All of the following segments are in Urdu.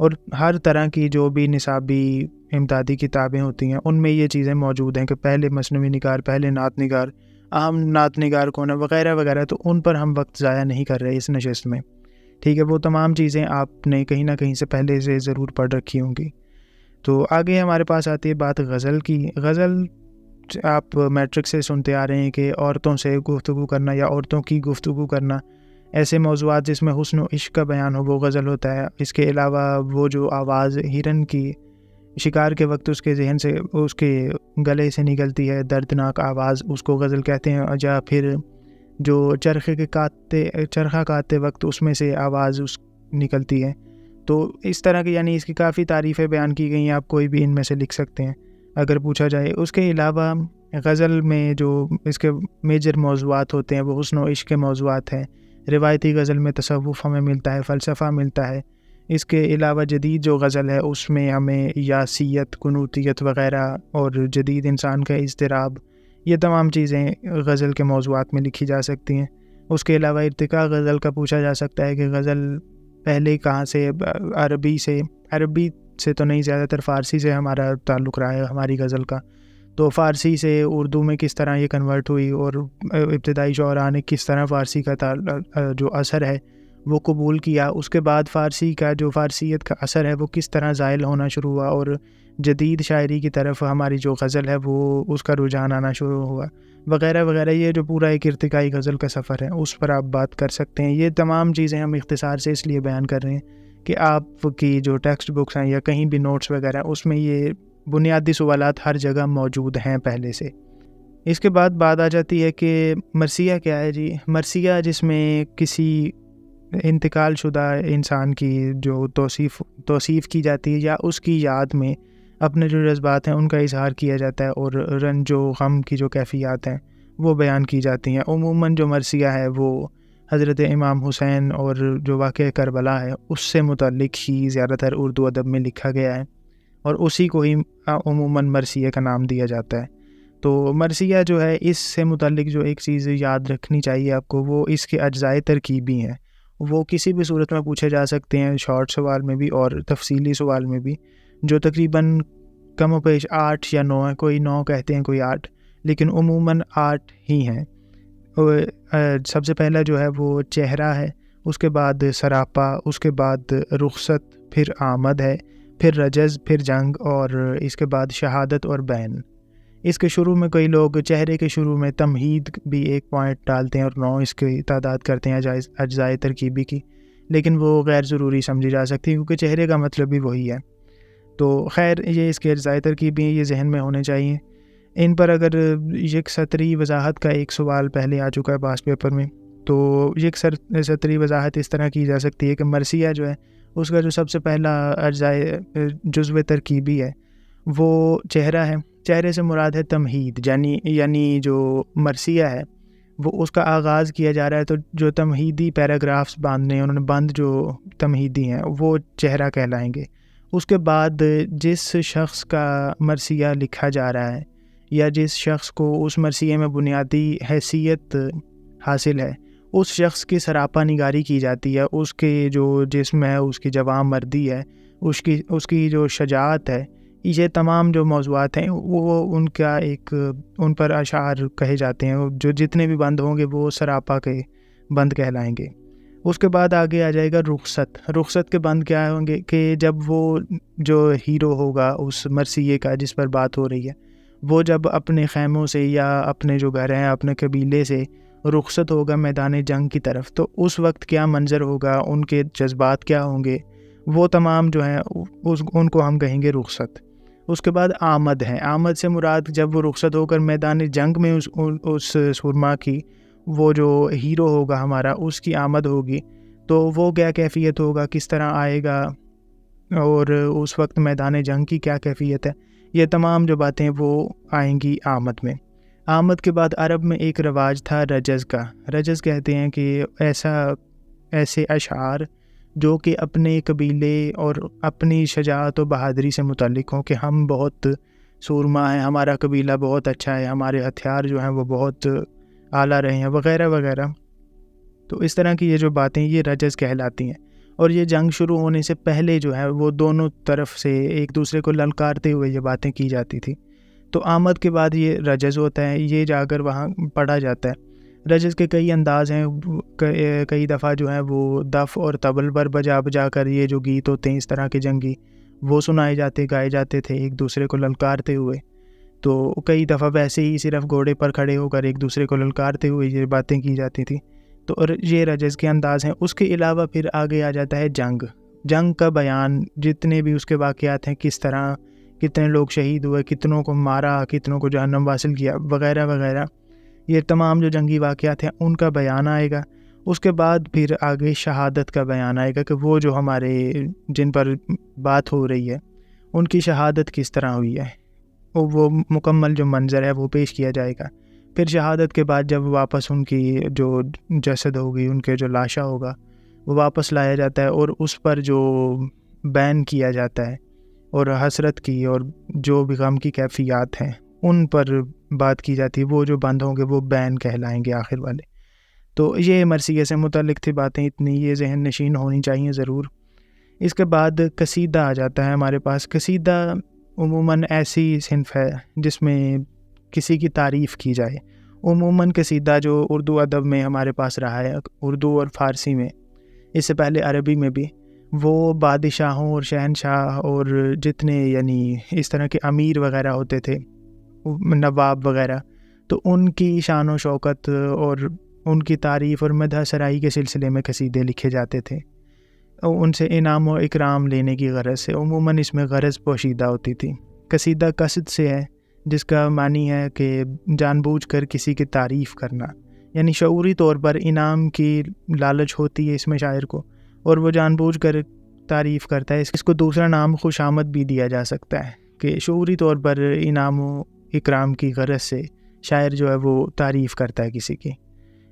اور ہر طرح کی جو بھی نصابی امدادی کتابیں ہوتی ہیں ان میں یہ چیزیں موجود ہیں کہ پہلے مثنوی نگار، پہلے نعت نگار، عام نعت نگار کون ہے وغیرہ وغیرہ. تو ان پر ہم وقت ضائع نہیں کر رہے اس نشست میں. ٹھیک ہے، وہ تمام چیزیں آپ نے کہیں نہ کہیں سے پہلے سے ضرور پڑھ رکھی ہوں گی. تو آگے ہمارے پاس آتی ہے بات غزل کی. غزل آپ میٹرک سے سنتے آ رہے ہیں کہ عورتوں سے گفتگو کرنا یا عورتوں کی گفتگو کرنا، ایسے موضوعات جس میں حسن و عشق کا بیان ہو وہ غزل ہوتا ہے. اس کے علاوہ وہ جو آواز ہرن کی شکار کے وقت اس کے ذہن سے، اس کے گلے سے نکلتی ہے دردناک آواز، اس کو غزل کہتے ہیں. یا پھر جو چرخہ کاٹتے وقت اس میں سے آواز نکلتی ہے. تو اس طرح کی یعنی اس کی کافی تعریفیں بیان کی گئی ہیں، آپ کوئی بھی ان میں سے لکھ سکتے ہیں اگر پوچھا جائے. اس کے علاوہ غزل میں جو اس کے میجر موضوعات ہوتے ہیں وہ حسن و عشق کے موضوعات ہیں. روایتی غزل میں تصوف ہمیں ملتا ہے، فلسفہ ملتا ہے. اس کے علاوہ جدید جو غزل ہے اس میں ہمیں یاسیت، قنوتیت وغیرہ اور جدید انسان کا اضطراب، یہ تمام چیزیں غزل کے موضوعات میں لکھی جا سکتی ہیں. اس کے علاوہ ارتقاء غزل کا پوچھا جا سکتا ہے کہ غزل پہلے کہاں سے، عربی سے تو نہیں، زیادہ تر فارسی سے ہمارا تعلق رہا ہے ہماری غزل کا. تو فارسی سے اردو میں کس طرح یہ کنورٹ ہوئی اور ابتدائی شعراء نے کس طرح فارسی کا جو اثر ہے وہ قبول کیا. اس کے بعد فارسی کا جو فارسیت کا اثر ہے وہ کس طرح زائل ہونا شروع ہوا اور جدید شاعری کی طرف ہماری جو غزل ہے وہ اس کا رجحان آنا شروع ہوا وغیرہ وغیرہ. یہ جو پورا ایک ارتقائی غزل کا سفر ہے اس پر آپ بات کر سکتے ہیں. یہ تمام چیزیں ہم اختصار سے اس لیے بیان کر رہے ہیں کہ آپ کی جو ٹیکسٹ بکس ہیں یا کہیں بھی نوٹس وغیرہ اس میں یہ بنیادی سوالات ہر جگہ موجود ہیں پہلے سے. اس کے بعد بات آ جاتی ہے کہ مرثیہ کیا ہے جی. مرثیہ جس میں کسی انتقال شدہ انسان کی جو توصیف کی جاتی ہے یا اس کی یاد میں اپنے جو جذبات ہیں ان کا اظہار کیا جاتا ہے اور رنج و غم کی جو کیفیات ہیں وہ بیان کی جاتی ہیں. عموماً جو مرثیہ ہے وہ حضرت امام حسین اور جو واقعہ کربلا ہے اس سے متعلق ہی زیادہ تر اردو ادب میں لکھا گیا ہے اور اسی کو ہی عموماً مرثیہ کا نام دیا جاتا ہے. تو مرثیہ جو ہے اس سے متعلق جو ایک چیز یاد رکھنی چاہیے آپ کو وہ اس کے اجزائے ترکیبی ہیں. وہ کسی بھی صورت میں پوچھے جا سکتے ہیں، شارٹ سوال میں بھی اور تفصیلی سوال میں بھی، جو تقریباً کم و بیش 8 یا 9 ہیں. کوئی 9 کہتے ہیں، کوئی 8، لیکن عموماً 8 ہی ہیں. سب سے پہلا جو ہے وہ چہرہ ہے، اس کے بعد سراپا، اس کے بعد رخصت، پھر آمد ہے، پھر رجز، پھر جنگ اور اس کے بعد شہادت اور بین. اس کے شروع میں کئی لوگ چہرے کے شروع میں تمہید بھی ایک پوائنٹ ڈالتے ہیں اور 9 اس کی تعداد کرتے ہیں اجزائے ترکیبی کی، لیکن وہ غیر ضروری سمجھی جا سکتی ہے کیونکہ چہرے کا مطلب بھی وہی ہے. تو خیر یہ اس کے اجزائے ترکیبی یہ ذہن میں ہونے چاہیے. ان پر اگر یک سطری وضاحت کا ایک سوال پہلے آ چکا ہے پاس پیپر میں، تو یک سطری وضاحت اس طرح کی جا سکتی ہے کہ مرثیہ جو ہے اس کا جو سب سے پہلا اجزائے جزو ترکیبی ہے وہ چہرہ ہے. چہرے سے مراد ہے تمہید، یعنی جو مرثیہ ہے وہ اس کا آغاز کیا جا رہا ہے تو جو تمہیدی پیراگرافز باندھنے ہیں انہوں نے بند جو تمہیدی ہیں وہ چہرہ کہلائیں گے. اس کے بعد جس شخص کا مرثیہ لکھا جا رہا ہے یا جس شخص کو اس مرثیے میں بنیادی حیثیت حاصل ہے اس شخص کی سراپا نگاری کی جاتی ہے. اس کے جو جسم ہے، اس کی جواں مردی ہے، اس کی جو شجاعت ہے، یہ تمام جو موضوعات ہیں وہ ان پر اشعار کہے جاتے ہیں. جو جتنے بھی بند ہوں گے وہ سراپا کے بند کہلائیں گے. اس کے بعد آگے آ جائے گا رخصت. رخصت کے بند کیا ہوں گے کہ جب وہ جو ہیرو ہوگا اس مرثیے کا جس پر بات ہو رہی ہے وہ جب اپنے خیموں سے یا اپنے جو گھر ہیں اپنے قبیلے سے رخصت ہوگا میدان جنگ کی طرف، تو اس وقت کیا منظر ہوگا، ان کے جذبات کیا ہوں گے، وہ تمام جو ہیں ان کو ہم کہیں گے رخصت. اس کے بعد آمد ہے. آمد سے مراد جب وہ رخصت ہو کر میدان جنگ میں اس سرما کی وہ جو ہیرو ہوگا ہمارا اس کی آمد ہوگی تو وہ کیا کیفیت ہوگا، کس طرح آئے گا اور اس وقت میدان جنگ کی کیا کیفیت ہے. یہ تمام جو باتیں وہ آئیں گی آمد میں. آمد کے بعد عرب میں ایک رواج تھا رجز کا. رجز کہتے ہیں کہ ایسے اشعار جو کہ اپنے قبیلے اور اپنی شجاعت و بہادری سے متعلق ہوں کہ ہم بہت سورما ہیں، ہمارا قبیلہ بہت اچھا ہے، ہمارے ہتھیار جو ہیں وہ بہت اعلیٰ رہے ہیں وغیرہ وغیرہ. تو اس طرح کی یہ جو باتیں یہ رجز کہلاتی ہیں. اور یہ جنگ شروع ہونے سے پہلے جو ہے وہ دونوں طرف سے ایک دوسرے کو للکارتے ہوئے یہ باتیں کی جاتی تھی. تو آمد کے بعد یہ رجز ہوتا ہے, یہ جا کر وہاں پڑھا جاتا ہے. رجز کے کئی انداز ہیں, کئی دفعہ جو ہے وہ دف اور طبل پر بجا بجا کر یہ جو گیت ہوتے ہیں اس طرح کے جنگی وہ سنائے جاتے گائے جاتے تھے ایک دوسرے کو للکارتے ہوئے. تو کئی دفعہ ویسے ہی صرف گھوڑے پر کھڑے ہو کر ایک دوسرے کو للکارتے ہوئے یہ باتیں کی جاتی تھی. تو یہ رجز کے انداز ہیں. اس کے علاوہ پھر آگے آ جاتا ہے جنگ کا بیان, جتنے بھی اس کے واقعات ہیں, کس طرح کتنے لوگ شہید ہوئے, کتنوں کو مارا, کتنوں کو جہنم واصل کیا وغیرہ وغیرہ, یہ تمام جو جنگی واقعات ہیں ان کا بیان آئے گا. اس کے بعد پھر آگے شہادت کا بیان آئے گا کہ وہ جو ہمارے جن پر بات ہو رہی ہے ان کی شہادت کس طرح ہوئی ہے, وہ مکمل جو منظر ہے وہ پیش کیا جائے گا. پھر شہادت کے بعد جب واپس ان کی جو جسد ہوگی, ان کے جو لاشا ہوگا وہ واپس لایا جاتا ہے اور اس پر جو بیان کیا جاتا ہے اور حسرت کی اور جو بھی غم کی کیفیات ہیں ان پر بات کی جاتی ہے. وہ جو بند ہوں گے وہ بیان کہلائیں گے آخر والے. تو یہ مرثیے سے متعلق تھی باتیں, اتنی یہ ذہن نشین ہونی چاہیے ضرور. اس کے بعد قصیدہ آ جاتا ہے ہمارے پاس. قصیدہ عموماً ایسی صنف ہے جس میں کسی کی تعریف کی جائے. عموماً قصیدہ جو اردو ادب میں ہمارے پاس رہا ہے, اردو اور فارسی میں, اس سے پہلے عربی میں بھی, وہ بادشاہوں اور شہنشاہ اور جتنے یعنی اس طرح کے امیر وغیرہ ہوتے تھے, نواب وغیرہ, تو ان کی شان و شوکت اور ان کی تعریف اور مدح سرائی کے سلسلے میں قصیدے لکھے جاتے تھے, ان سے انعام و اکرام لینے کی غرض سے. عموماً اس میں غرض پوشیدہ ہوتی تھی. قصیدہ قصد سے ہے جس کا معنی ہے کہ جان بوجھ کر کسی کی تعریف کرنا, یعنی شعوری طور پر انعام کی لالچ ہوتی ہے اس میں شاعر کو اور وہ جان بوجھ کر تعریف کرتا ہے. اس کو دوسرا نام خوشامد بھی دیا جا سکتا ہے کہ شعوری طور پر انعام و اکرام کی غرض سے شاعر جو ہے وہ تعریف کرتا ہے کسی کی.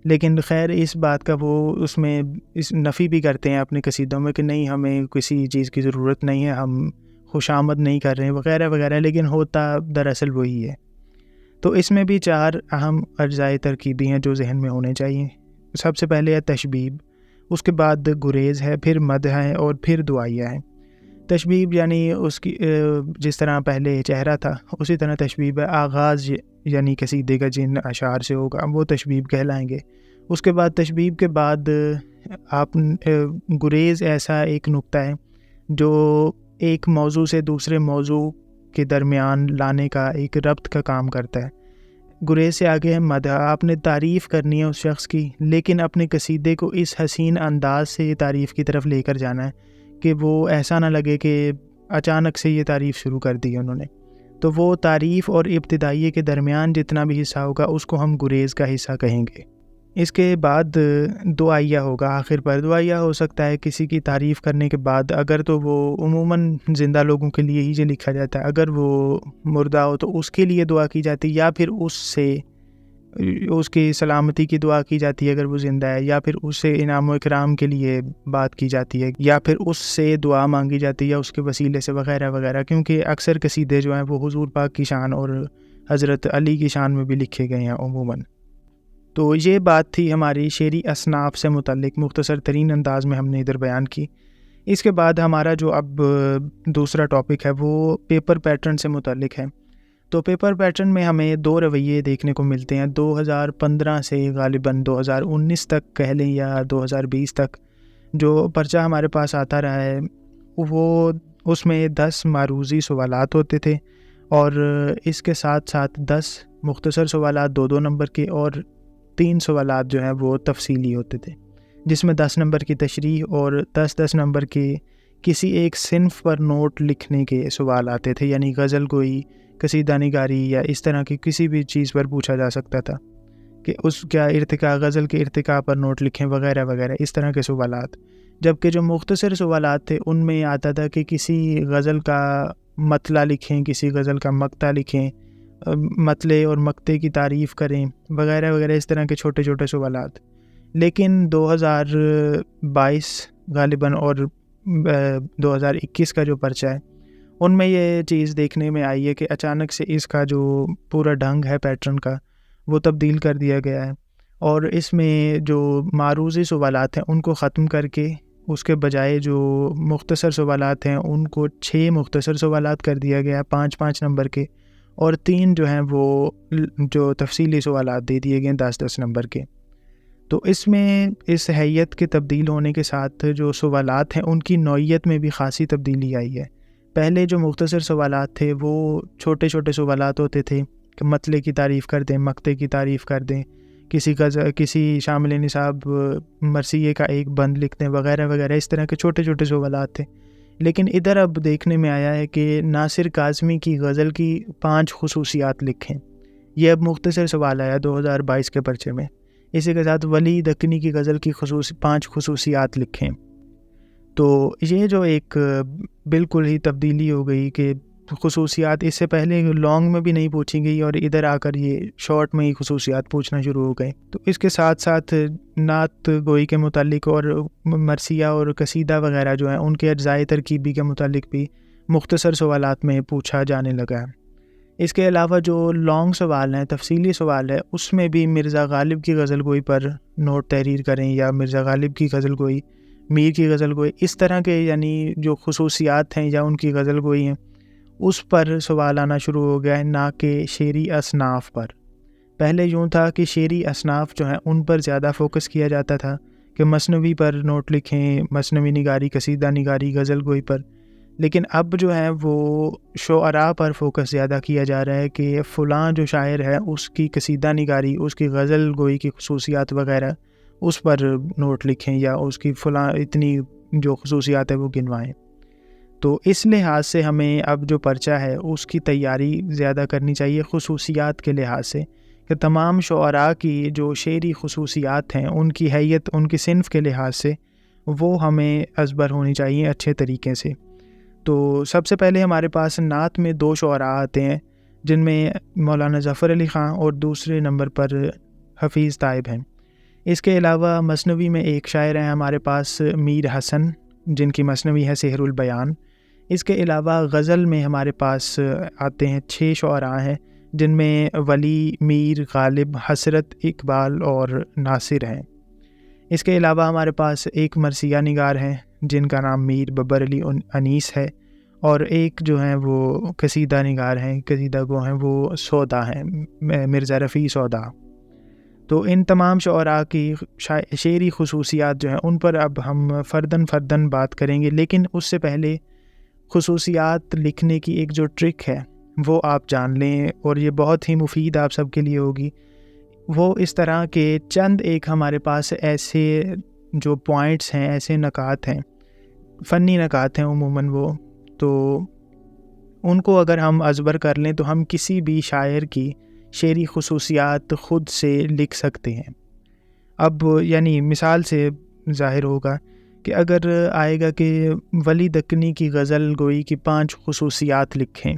لیکن خیر اس بات کا وہ اس میں اس نفی بھی کرتے ہیں اپنے قصیدوں میں کہ نہیں, ہمیں کسی چیز کی ضرورت نہیں ہے, ہم خوشامد نہیں کر رہے ہیں وغیرہ وغیرہ, لیکن ہوتا دراصل وہی ہے. تو اس میں بھی 4 اہم اجزائے ترکیبی ہیں جو ذہن میں ہونے چاہیے. سب سے پہلے ہے تشبیب, اس کے بعد گریز ہے, پھر مدح ہے اور پھر دعائیہ ہے. تشبیب یعنی اس کی جس طرح پہلے چہرہ تھا اسی طرح تشبیب ہے. آغاز یعنی قصیدے کا جن اشعار سے ہوگا وہ تشبیب کہلائیں گے. اس کے بعد تشبیب کے بعد آپ گریز ایسا ایک نقطہ ہے جو ایک موضوع سے دوسرے موضوع کے درمیان لانے کا ایک ربط کا کام کرتا ہے. گریز سے آگے ہے مدح, آپ نے تعریف کرنی ہے اس شخص کی, لیکن اپنے قصیدے کو اس حسین انداز سے یہ تعریف کی طرف لے کر جانا ہے کہ وہ ایسا نہ لگے کہ اچانک سے یہ تعریف شروع کر دی انہوں نے. تو وہ تعریف اور ابتدائیے کے درمیان جتنا بھی حصہ ہوگا اس کو ہم گریز کا حصہ کہیں گے. اس کے بعد دعائیہ ہوگا آخر پر. دعائیہ ہو سکتا ہے کسی کی تعریف کرنے کے بعد, اگر تو وہ عموماً زندہ لوگوں کے لیے ہی جو لکھا جاتا ہے, اگر وہ مردہ ہو تو اس کے لیے دعا کی جاتی ہے, یا پھر اس کی سلامتی کی دعا کی جاتی ہے اگر وہ زندہ ہے, یا پھر اس سے انعام و اکرام کے لیے بات کی جاتی ہے, یا پھر اس سے دعا مانگی جاتی ہے یا اس کے وسیلے سے وغیرہ وغیرہ. کیونکہ اکثر قصیدے جو ہیں وہ حضور پاک کی شان اور حضرت علی کی شان میں بھی لکھے گئے ہیں عموماً. تو یہ بات تھی ہماری شعری اصناف سے متعلق, مختصر ترین انداز میں ہم نے ادھر بیان کی. اس کے بعد ہمارا جو اب دوسرا ٹاپک ہے وہ پیپر پیٹرن سے متعلق ہے. تو پیپر پیٹرن میں ہمیں 2 رویے دیکھنے کو ملتے ہیں 2015 سے غالباً 2019 تک کہہ لیں یا 2020 تک. جو پرچہ ہمارے پاس آتا رہا ہے وہ اس میں 10 معروضی سوالات ہوتے تھے, اور اس کے ساتھ ساتھ 10 مختصر سوالات 2 نمبر کے اور 3 سوالات جو ہیں وہ تفصیلی ہوتے تھے, جس میں 10 نمبر کی تشریح اور 10 نمبر کے کسی ایک صنف پر نوٹ لکھنے کے سوال آتے تھے. یعنی غزل گوئی, قصیدہ نگاری یا اس طرح کی کسی بھی چیز پر پوچھا جا سکتا تھا کہ اس کیا ارتقاء, غزل کے ارتقاء پر نوٹ لکھیں وغیرہ وغیرہ, اس طرح کے سوالات. جبکہ جو مختصر سوالات تھے ان میں آتا تھا کہ کسی غزل کا مطلع لکھیں, کسی غزل کا مقطع لکھیں, مطلع اور مقطع کی تعریف کریں وغیرہ وغیرہ, اس طرح کے چھوٹے چھوٹے سوالات. لیکن 2022 غالباً اور 2021 کا جو پرچہ ہے ان میں یہ چیز دیکھنے میں آئی ہے کہ اچانک سے اس کا جو پورا ڈھنگ ہے پیٹرن کا وہ تبدیل کر دیا گیا ہے, اور اس میں جو معروضی سوالات ہیں ان کو ختم کر کے اس کے بجائے جو مختصر سوالات ہیں ان کو 6 مختصر سوالات کر دیا گیا 5-5 نمبر کے، اور 3 جو ہیں وہ جو تفصیلی سوالات دے دیے گئے 10-10 نمبر کے۔ تو اس میں اس حیت کے تبدیل ہونے کے ساتھ جو سوالات ہیں ان کی نوعیت میں بھی خاصی تبدیلی آئی ہے۔ پہلے جو مختصر سوالات تھے وہ چھوٹے چھوٹے سوالات ہوتے تھے کہ مطلع کی تعریف کر دیں، مقطع کی تعریف کر دیں، کسی شامل نصاب مرثیے کا ایک بند لکھ دیں وغیرہ وغیرہ، اس طرح کے چھوٹے چھوٹے سوالات تھے۔ لیکن ادھر اب دیکھنے میں آیا ہے کہ ناصر کاظمی کی غزل کی 5 خصوصیات لکھیں، یہ اب مختصر سوال آیا 2022 کے پرچے میں۔ اسی کے ساتھ ولی دکنی کی غزل کی 5 خصوصیات لکھیں۔ تو یہ جو ایک بالکل ہی تبدیلی ہو گئی کہ خصوصیات اس سے پہلے لانگ میں بھی نہیں پوچھی گئی اور ادھر آ کر یہ شارٹ میں ہی خصوصیات پوچھنا شروع ہو گئے۔ تو اس کے ساتھ ساتھ نعت گوئی کے متعلق اور مرثیہ اور قصیدہ وغیرہ جو ہیں ان کے اجزائے ترکیبی کے متعلق بھی مختصر سوالات میں پوچھا جانے لگا ہے۔ اس کے علاوہ جو لانگ سوال ہیں، تفصیلی سوال ہے، اس میں بھی مرزا غالب کی غزل گوئی پر نوٹ تحریر کریں یا مرزا غالب کی غزل گوئی، میر کی غزل گوئی، اس طرح کے یعنی جو خصوصیات ہیں یا ان کی غزل گوئی ہیں اس پر سوال آنا شروع ہو گیا ہے، نہ کہ شعری اصناف پر۔ پہلے یوں تھا کہ شعری اصناف جو ہیں ان پر زیادہ فوکس کیا جاتا تھا کہ مثنوی پر نوٹ لکھیں، مثنوی نگاری، قصیدہ نگاری، غزل گوئی پر، لیکن اب جو ہے وہ شعراء پر فوکس زیادہ کیا جا رہا ہے کہ فلاں جو شاعر ہے اس کی قصیدہ نگاری، اس کی غزل گوئی کی خصوصیات وغیرہ اس پر نوٹ لکھیں یا اس کی فلاں اتنی جو خصوصیات ہے وہ گنوائیں۔ تو اس لحاظ سے ہمیں اب جو پرچہ ہے اس کی تیاری زیادہ کرنی چاہیے خصوصیات کے لحاظ سے، کہ تمام شعراء کی جو شعری خصوصیات ہیں ان کی حیت، ان کی صنف کے لحاظ سے وہ ہمیں ازبر ہونی چاہیے اچھے طریقے سے۔ تو سب سے پہلے ہمارے پاس نعت میں 2 شعراء آتے ہیں جن میں مولانا ظفر علی خان اور دوسرے نمبر پر حفیظ طائب ہیں۔ اس کے علاوہ مثنوی میں ایک شاعر ہیں ہمارے پاس میر حسن، جن کی مثنوی ہے سحر البیان۔ اس کے علاوہ غزل میں ہمارے پاس آتے ہیں 6 شعراء ہیں جن میں ولی، میر، غالب، حسرت، اقبال اور ناصر ہیں۔ اس کے علاوہ ہمارے پاس ایک مرثیہ نگار ہیں جن کا نام میر ببر علی انیس ہے، اور ایک جو ہیں وہ قصیدہ نگار ہیں، قصیدہ گو ہیں، وہ سودا ہیں، مرزا رفیع سودا۔ تو ان تمام شعراء کی شعری خصوصیات جو ہیں ان پر اب ہم فرداً بات کریں گے، لیکن اس سے پہلے خصوصیات لکھنے کی ایک جو ٹرک ہے وہ آپ جان لیں، اور یہ بہت ہی مفید آپ سب کے لیے ہوگی۔ وہ اس طرح کے چند ایک ہمارے پاس ایسے جو پوائنٹس ہیں، ایسے نکات ہیں، فنی نکات ہیں عموماً وہ، تو ان کو اگر ہم ازبر کر لیں تو ہم کسی بھی شاعر کی شعری خصوصیات خود سے لکھ سکتے ہیں۔ اب یعنی مثال سے ظاہر ہوگا کہ اگر آئے گا کہ ولی دکنی کی غزل گوئی کی 5 خصوصیات لکھیں،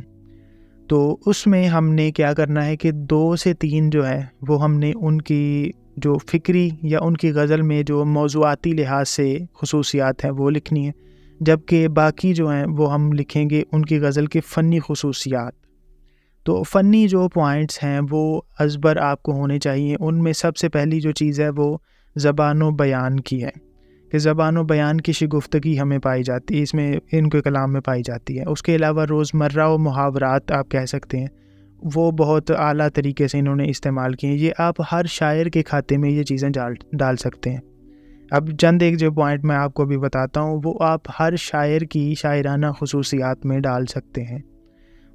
تو اس میں ہم نے کیا کرنا ہے کہ 2 سے 3 جو ہے وہ ہم نے ان کی جو فکری یا ان کی غزل میں جو موضوعاتی لحاظ سے خصوصیات ہیں وہ لکھنی ہیں، جبکہ باقی جو ہیں وہ ہم لکھیں گے ان کی غزل کے فنی خصوصیات۔ تو فنی جو پوائنٹس ہیں وہ ازبر آپ کو ہونے چاہیے۔ ان میں سب سے پہلی جو چیز ہے وہ زبان و بیان کی ہے، کہ زبان و بیان کی شگفتگی ہمیں پائی جاتی ہے، اس میں ان کے کلام میں پائی جاتی ہے۔ اس کے علاوہ روزمرہ و محاورات آپ کہہ سکتے ہیں، وہ بہت اعلیٰ طریقے سے انہوں نے استعمال کیے ہیں۔ یہ آپ ہر شاعر کے کھاتے میں یہ چیزیں ڈال سکتے ہیں۔ اب چند ایک جو پوائنٹ میں آپ کو بھی بتاتا ہوں وہ آپ ہر شاعر کی شاعرانہ خصوصیات میں ڈال سکتے ہیں۔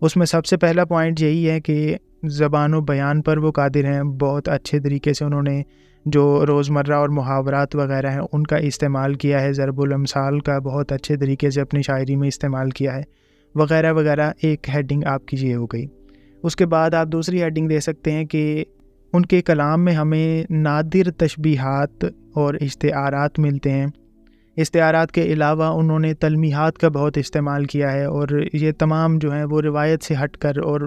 اس میں سب سے پہلا پوائنٹ یہی ہے کہ زبان و بیان پر وہ قادر ہیں، بہت اچھے طریقے سے انہوں نے جو روزمرہ اور محاورات وغیرہ ہیں ان کا استعمال کیا ہے، ضرب الامثال کا بہت اچھے طریقے سے اپنی شاعری میں استعمال کیا ہے، وغیرہ وغیرہ۔ ایک ہیڈنگ آپ کی یہ ہو گئی۔ اس کے بعد آپ دوسری ہیڈنگ دے سکتے ہیں کہ ان کے کلام میں ہمیں نادر تشبیہات اور استعارات ملتے ہیں۔ استعارات کے علاوہ انہوں نے تلمیحات کا بہت استعمال کیا ہے، اور یہ تمام جو ہیں وہ روایت سے ہٹ کر اور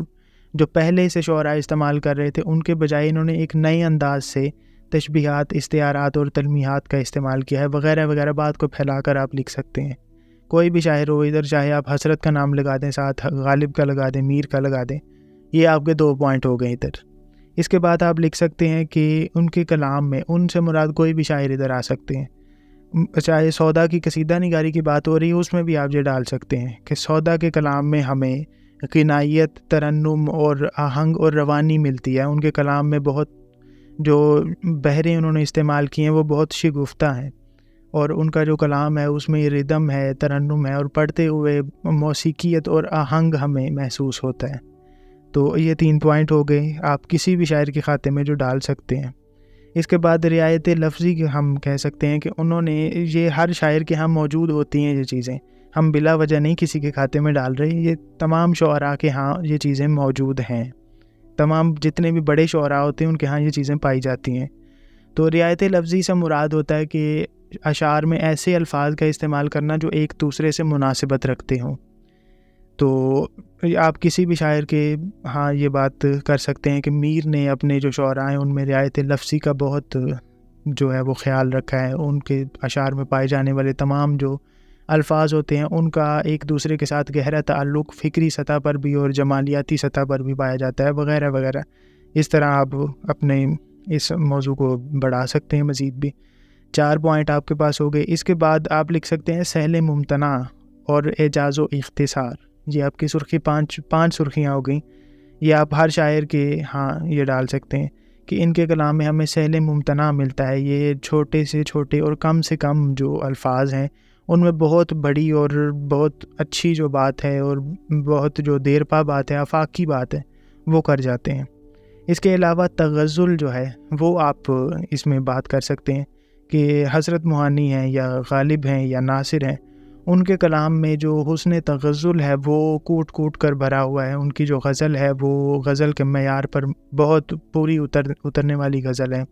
جو پہلے سے شعراء استعمال کر رہے تھے ان کے بجائے انہوں نے ایک نئے انداز سے تشبیہات، استعارات اور تلمیحات کا استعمال کیا ہے، وغیرہ وغیرہ۔ بات کو پھیلا کر آپ لکھ سکتے ہیں، کوئی بھی شاعر ہو، ادھر چاہے آپ حسرت کا نام لگا دیں، ساتھ غالب کا لگا دیں، میر کا لگا دیں۔ یہ آپ کے 2 پوائنٹ ہو گئے ادھر۔ اس کے بعد آپ لکھ سکتے ہیں کہ ان کے کلام میں، ان سے مراد کوئی بھی شاعر ادھر آ سکتے ہیں، چاہے سودا کی قصیدہ نگاری کی بات ہو رہی ہے اس میں بھی آپ یہ ڈال سکتے ہیں کہ سودا کے کلام میں ہمیں غنائیت، ترنم اور آہنگ اور روانی ملتی ہے. ان کے کلام میں بہت جو بحریں انہوں نے استعمال کی ہیں وہ بہت شگفتہ ہیں، اور ان کا جو کلام ہے اس میں ردم ہے، ترنم ہے، اور پڑھتے ہوئے موسیقیت اور آہنگ ہمیں محسوس ہوتا ہے. تو یہ 3 پوائنٹ ہو گئے آپ کسی بھی شاعر کے کھاتے میں جو ڈال سکتے ہیں. اس کے بعد رعایت لفظی کے ہم کہہ سکتے ہیں کہ انہوں نے یہ ہر شاعر کے ہاں موجود ہوتی ہیں. یہ چیزیں ہم بلا وجہ نہیں کسی کے کھاتے میں ڈال رہے، یہ تمام شعراء کے ہاں یہ چیزیں موجود ہیں. تمام جتنے بھی بڑے شعراء ہوتے ہیں ان کے ہاں یہ چیزیں پائی جاتی ہیں. تو رعایت لفظی سے مراد ہوتا ہے کہ اشعار میں ایسے الفاظ کا استعمال کرنا جو ایک دوسرے سے مناسبت رکھتے ہوں. تو آپ کسی بھی شاعر کے ہاں یہ بات کر سکتے ہیں کہ میر نے اپنے جو شعراء ہیں ان میں رعایت لفظی کا بہت جو ہے وہ خیال رکھا ہے. ان کے اشعار میں پائے جانے والے تمام جو الفاظ ہوتے ہیں ان کا ایک دوسرے کے ساتھ گہرا تعلق فکری سطح پر بھی اور جمالیاتی سطح پر بھی پایا جاتا ہے، وغیرہ وغیرہ. اس طرح آپ اپنے اس موضوع کو بڑھا سکتے ہیں مزید بھی. 4 پوائنٹ آپ کے پاس ہو گئے. اس کے بعد آپ لکھ سکتے ہیں سہل ممتنع اور اعجاز و اختصار. یہ آپ کی سرخی 5 سرخیاں ہو گئیں. یہ آپ ہر شاعر کے ہاں یہ ڈال سکتے ہیں کہ ان کے کلام میں ہمیں سہل ممتنع ملتا ہے. یہ چھوٹے سے چھوٹے اور کم سے کم جو الفاظ ہیں ان میں بہت بڑی اور بہت اچھی جو بات ہے اور بہت جو دیر پا بات ہے، آفاقی بات ہے، وہ کر جاتے ہیں. اس کے علاوہ تغزل جو ہے وہ آپ اس میں بات کر سکتے ہیں کہ حضرت موہانی ہیں یا غالب ہیں یا ناصر ہیں، ان کے کلام میں جو حسن تغزل ہے وہ کوٹ کوٹ کر بھرا ہوا ہے. ان کی جو غزل ہے وہ غزل کے معیار پر بہت پوری اترنے والی غزل ہے،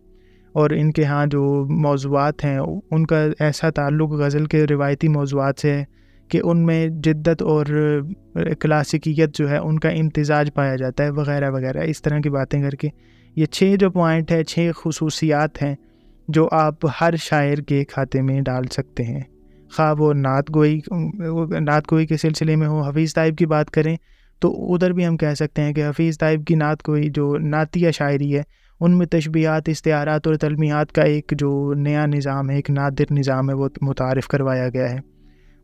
اور ان کے ہاں جو موضوعات ہیں ان کا ایسا تعلق غزل کے روایتی موضوعات سے ہے کہ ان میں جدت اور کلاسیکیت جو ہے ان کا امتزاج پایا جاتا ہے، وغیرہ وغیرہ. اس طرح کی باتیں کر کے یہ 6 جو پوائنٹ ہیں، 6 خصوصیات ہیں جو آپ ہر شاعر کے کھاتے میں ڈال سکتے ہیں. خواہ وہ نعت گوئی کے سلسلے میں ہو. حفیظ طیب کی بات کریں تو ادھر بھی ہم کہہ سکتے ہیں کہ حفیظ طیب کی نعت گوئی جو نعتیہ شاعری ہے ان میں تشبیہات، استعارات اور تلمیحات کا ایک جو نیا نظام ہے، ایک نادر نظام ہے، وہ متعارف کروایا گیا ہے.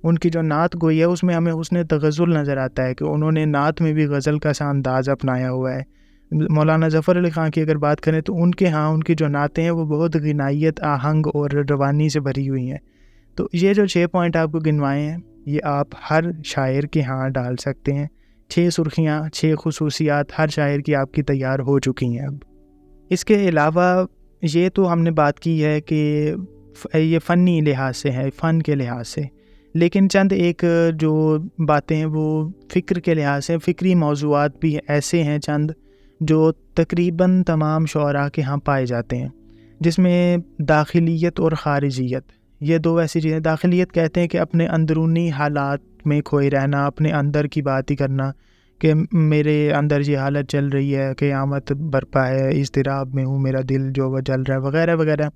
ان کی جو نعت گوئی ہے اس میں ہمیں حسن تغزل نظر آتا ہے کہ انہوں نے نعت میں بھی غزل کا سا انداز اپنایا ہوا ہے. مولانا ظفر علی خان کی اگر بات کریں تو ان کے ہاں ان کی جو نعتیں ہیں وہ بہت غنائیت، آہنگ اور روانی سے بھری ہوئی ہیں. تو یہ جو 6 پوائنٹ آپ کو گنوائے ہیں یہ آپ ہر شاعر کے ہاں ڈال سکتے ہیں. 6 سرخیاں، 6 خصوصیات ہر شاعر کی آپ کی تیار ہو چکی ہیں. اب اس کے علاوہ یہ تو ہم نے بات کی ہے کہ یہ فنی لحاظ سے ہے، فن کے لحاظ سے، لیکن چند ایک جو باتیں ہیں وہ فکر کے لحاظ سے، فکری موضوعات بھی ایسے ہیں چند جو تقریباً تمام شعراء کے ہاں پائے جاتے ہیں، جس میں داخلیت اور خارجیت، یہ 2 ایسی چیزیں. داخلیت کہتے ہیں کہ اپنے اندرونی حالات میں کھوئے رہنا، اپنے اندر کی بات ہی کرنا کہ میرے اندر یہ حالت چل رہی ہے، قیامت برپا ہے، اضطراب میں ہوں، میرا دل جو وہ جل رہا ہے، وغیرہ وغیرہ.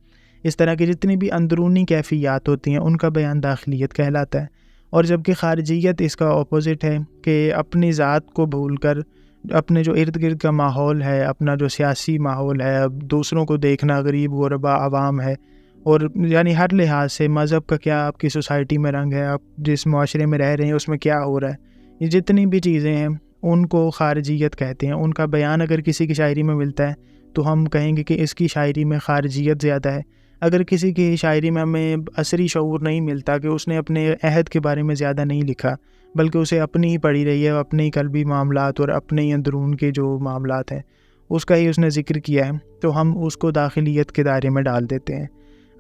اس طرح کی جتنی بھی اندرونی کیفیات ہوتی ہیں ان کا بیان داخلیت کہلاتا ہے. اور جبکہ خارجیت اس کا اپوزٹ ہے کہ اپنی ذات کو بھول کر اپنے جو ارد گرد کا ماحول ہے، اپنا جو سیاسی ماحول ہے، دوسروں کو دیکھنا، غریب غربا عوام ہے، اور یعنی ہر لحاظ سے مذہب کا کیا آپ کی سوسائٹی میں رنگ ہے، آپ جس معاشرے میں رہ رہے ہیں اس میں کیا ہو رہا ہے، یہ جتنی بھی چیزیں ہیں ان کو خارجیت کہتے ہیں. ان کا بیان اگر کسی کی شاعری میں ملتا ہے تو ہم کہیں گے کہ اس کی شاعری میں خارجیت زیادہ ہے. اگر کسی کی شاعری میں ہمیں عصری شعور نہیں ملتا کہ اس نے اپنے عہد کے بارے میں زیادہ نہیں لکھا، بلکہ اسے اپنی ہی پڑھی رہی ہے، اپنے ہی قلبی معاملات اور اپنے ہی اندرون کے جو معاملات ہیں اس کا ہی اس نے ذکر کیا ہے، تو ہم اس کو داخلیت کے دائرے میں ڈال دیتے ہیں.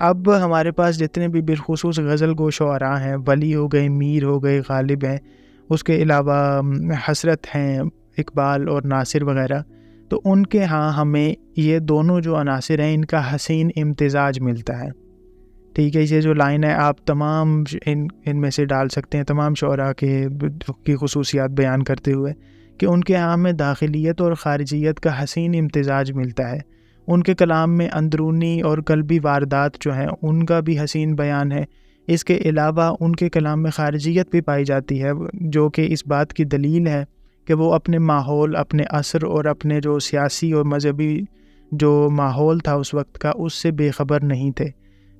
اب ہمارے پاس جتنے بھی بالخصوص غزل گو شعراء ہیں، ولی ہو گئے، میر ہو گئے، غالب ہیں، اس کے علاوہ حسرت ہیں، اقبال اور ناصر وغیرہ، تو ان کے ہاں ہمیں یہ دونوں جو عناصر ہیں ان کا حسین امتزاج ملتا ہے. ٹھیک ہے، یہ جو لائن ہے آپ تمام ان میں سے ڈال سکتے ہیں، تمام شعراء کی خصوصیات بیان کرتے ہوئے کہ ان کے ہاں میں داخلیت اور خارجیت کا حسین امتزاج ملتا ہے. ان کے کلام میں اندرونی اور قلبی واردات جو ہیں ان کا بھی حسین بیان ہے. اس کے علاوہ ان کے کلام میں خارجیت بھی پائی جاتی ہے، جو کہ اس بات کی دلیل ہے کہ وہ اپنے ماحول، اپنے عصر اور اپنے جو سیاسی اور مذہبی جو ماحول تھا اس وقت کا، اس سے بے خبر نہیں تھے.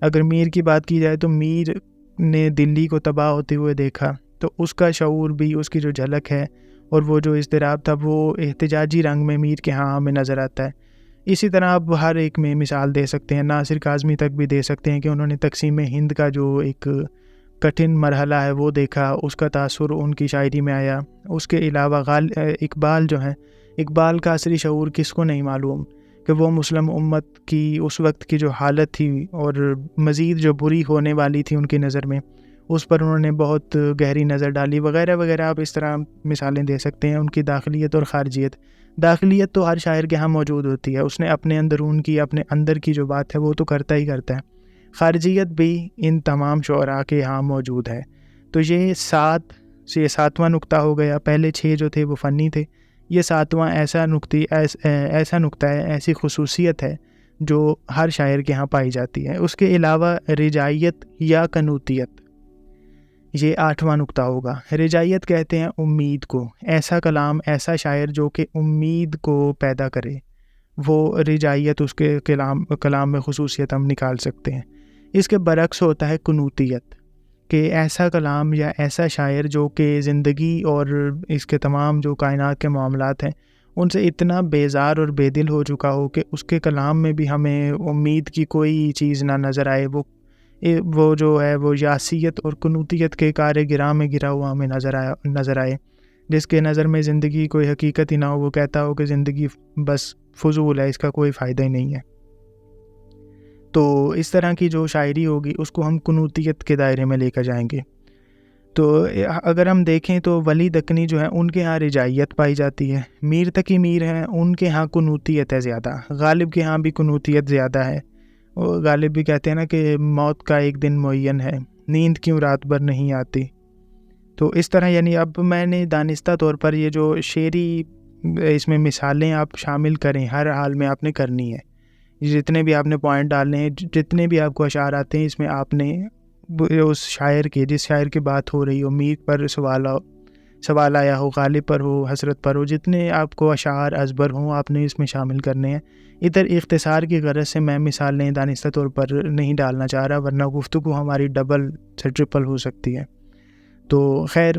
اگر میر کی بات کی جائے تو میر نے دلی کو تباہ ہوتے ہوئے دیکھا، تو اس کا شعور بھی، اس کی جو جھلک ہے اور وہ جو اضطراب تھا وہ احتجاجی رنگ میں میر کے ہاں ہمیں نظر آتا ہے۔ اسی طرح آپ ہر ایک میں مثال دے سکتے ہیں، ناصر کاظمی تک بھی دے سکتے ہیں کہ انہوں نے تقسیم ہند کا جو ایک کٹھن مرحلہ ہے وہ دیکھا، اس کا تاثر ان کی شاعری میں آیا۔ اس کے علاوہ اقبال جو ہیں، اقبال کا عصری شعور کس کو نہیں معلوم کہ وہ مسلم امت کی اس وقت کی جو حالت تھی اور مزید جو بری ہونے والی تھی ان کی نظر میں، اس پر انہوں نے بہت گہری نظر ڈالی، وغیرہ وغیرہ۔ آپ اس طرح مثالیں دے سکتے ہیں۔ ان کی داخلیت اور خارجیت، داخلیت تو ہر شاعر کے ہاں موجود ہوتی ہے، اس نے اپنے اندرون کی، اپنے اندر کی جو بات ہے وہ تو کرتا ہی کرتا ہے۔ خارجیت بھی ان تمام شعراء کے ہاں موجود ہے۔ تو یہ 7واں نقطہ ہو گیا۔ پہلے 6 جو تھے وہ فنی تھے، یہ 7واں ایسا نقطہ ہے، ایسی خصوصیت ہے جو ہر شاعر کے ہاں پائی جاتی ہے۔ اس کے علاوہ رجائیت یا قنوتیت، یہ 8واں نقطہ ہوگا۔ رجائیت کہتے ہیں امید کو، ایسا کلام، ایسا شاعر جو کہ امید کو پیدا کرے، وہ رجائیت اس کے کلام میں خصوصیت ہم نکال سکتے ہیں۔ اس کے برعکس ہوتا ہے قنوتیت، کہ ایسا کلام یا ایسا شاعر جو کہ زندگی اور اس کے تمام جو کائنات کے معاملات ہیں ان سے اتنا بیزار اور بے دل ہو چکا ہو کہ اس کے کلام میں بھی ہمیں امید کی کوئی چیز نہ نظر آئے، وہ جو ہے وہ یاسیت اور قنوتیت کے کار گراں میں گرا ہوا ہمیں نظر آئے، جس کے نظر میں زندگی کوئی حقیقت ہی نہ ہو، وہ کہتا ہو کہ زندگی بس فضول ہے، اس کا کوئی فائدہ ہی نہیں ہے۔ تو اس طرح کی جو شاعری ہوگی اس کو ہم قنوتیت کے دائرے میں لے کر جائیں گے۔ تو اگر ہم دیکھیں تو ولی دکنی جو ہے ان کے ہاں رجائیت پائی جاتی ہے، میر تقی میر ہیں ان کے ہاں قنوتیت ہے زیادہ، غالب کے ہاں بھی قنوتیت زیادہ ہے۔ غالب بھی کہتے ہیں نا کہ موت کا ایک دن معین ہے، نیند کیوں رات بھر نہیں آتی۔ تو اس طرح یعنی اب میں نے دانستہ طور پر یہ جو شعری اس میں مثالیں آپ شامل کریں، ہر حال میں آپ نے کرنی ہے، جتنے بھی آپ نے پوائنٹ ڈالنے ہیں، جتنے بھی آپ کو اشعار آتے ہیں، اس میں آپ نے اس شاعر کے، جس شاعر کی بات ہو رہی ہو، میر پر سوال آیا ہو، غالب پر ہو، حسرت پر ہو، جتنے آپ کو اشعار ازبر ہوں آپ نے اس میں شامل کرنے ہیں۔ ادھر اختصار کی غرض سے میں مثالیں دانستہ طور پر نہیں ڈالنا چاہ رہا، ورنہ گفتگو ہماری ڈبل سے ٹرپل ہو سکتی ہے۔ تو خیر،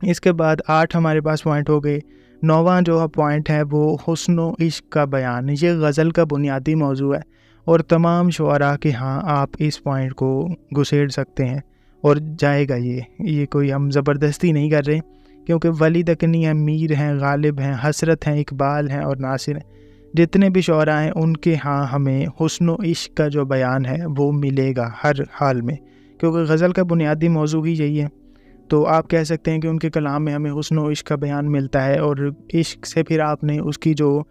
اس کے بعد 8 ہمارے پاس پوائنٹ ہو گئے۔ 9واں جو پوائنٹ ہے وہ حسن و عشق کا بیان، یہ غزل کا بنیادی موضوع ہے اور تمام شعراء کے ہاں آپ اس پوائنٹ کو گھسیڑ سکتے ہیں اور جائے گا۔ یہ کوئی ہم زبردستی نہیں کر رہے، کیونکہ ولی دکنی ہیں، میر ہیں، غالب ہیں، حسرت ہیں، اقبال ہیں اور ناصر ہیں، جتنے بھی شعراء ہیں ان کے ہاں ہمیں حسن و عشق کا جو بیان ہے وہ ملے گا ہر حال میں، کیونکہ غزل کا بنیادی موضوع ہی یہی ہے۔ تو آپ کہہ سکتے ہیں کہ ان کے کلام میں ہمیں حسن و عشق کا بیان ملتا ہے، اور عشق سے پھر آپ نے اس کی جو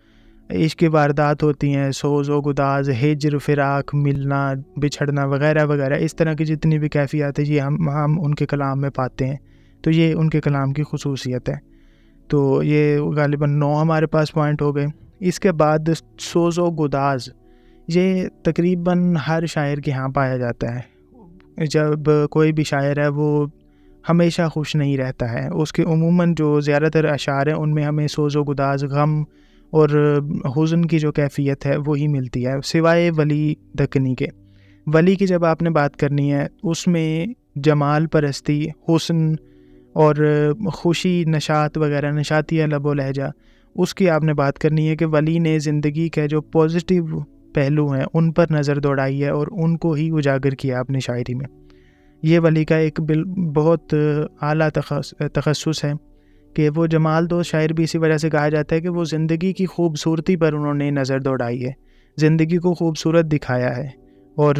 عشق کی واردات ہوتی ہیں، سوز و گداز، ہجر، فراق، ملنا، بچھڑنا وغیرہ وغیرہ، اس طرح کی جتنی بھی کیفیات ہیں یہ ہم ان کے کلام میں پاتے ہیں۔ تو یہ ان کے کلام کی خصوصیت ہے۔ تو یہ غالباً 9 ہمارے پاس پوائنٹ ہو گئے۔ اس کے بعد سوز و گداز، یہ تقریباً ہر شاعر کے ہاں پایا جاتا ہے۔ جب کوئی بھی شاعر ہے وہ ہمیشہ خوش نہیں رہتا ہے، اس کے عموماً جو زیادہ تر اشعار ہیں ان میں ہمیں سوز و گداز، غم اور حزن کی جو کیفیت ہے وہی ملتی ہے، سوائے ولی دکنی کے۔ ولی کی جب آپ نے بات کرنی ہے اس میں جمال پرستی، حسن اور خوشی، نشاط وغیرہ، نشاطیہ لب و لہجہ، اس کی آپ نے بات کرنی ہے کہ ولی نے زندگی کے جو پازیٹیو پہلو ہیں ان پر نظر دوڑائی ہے اور ان کو ہی اجاگر کیا اپنی شاعری میں۔ یہ ولی کا ایک بہت اعلیٰ تخصص ہے کہ وہ جمال دوست شاعر بھی اسی وجہ سے کہا جاتا ہے کہ وہ زندگی کی خوبصورتی پر انہوں نے نظر دوڑائی ہے، زندگی کو خوبصورت دکھایا ہے، اور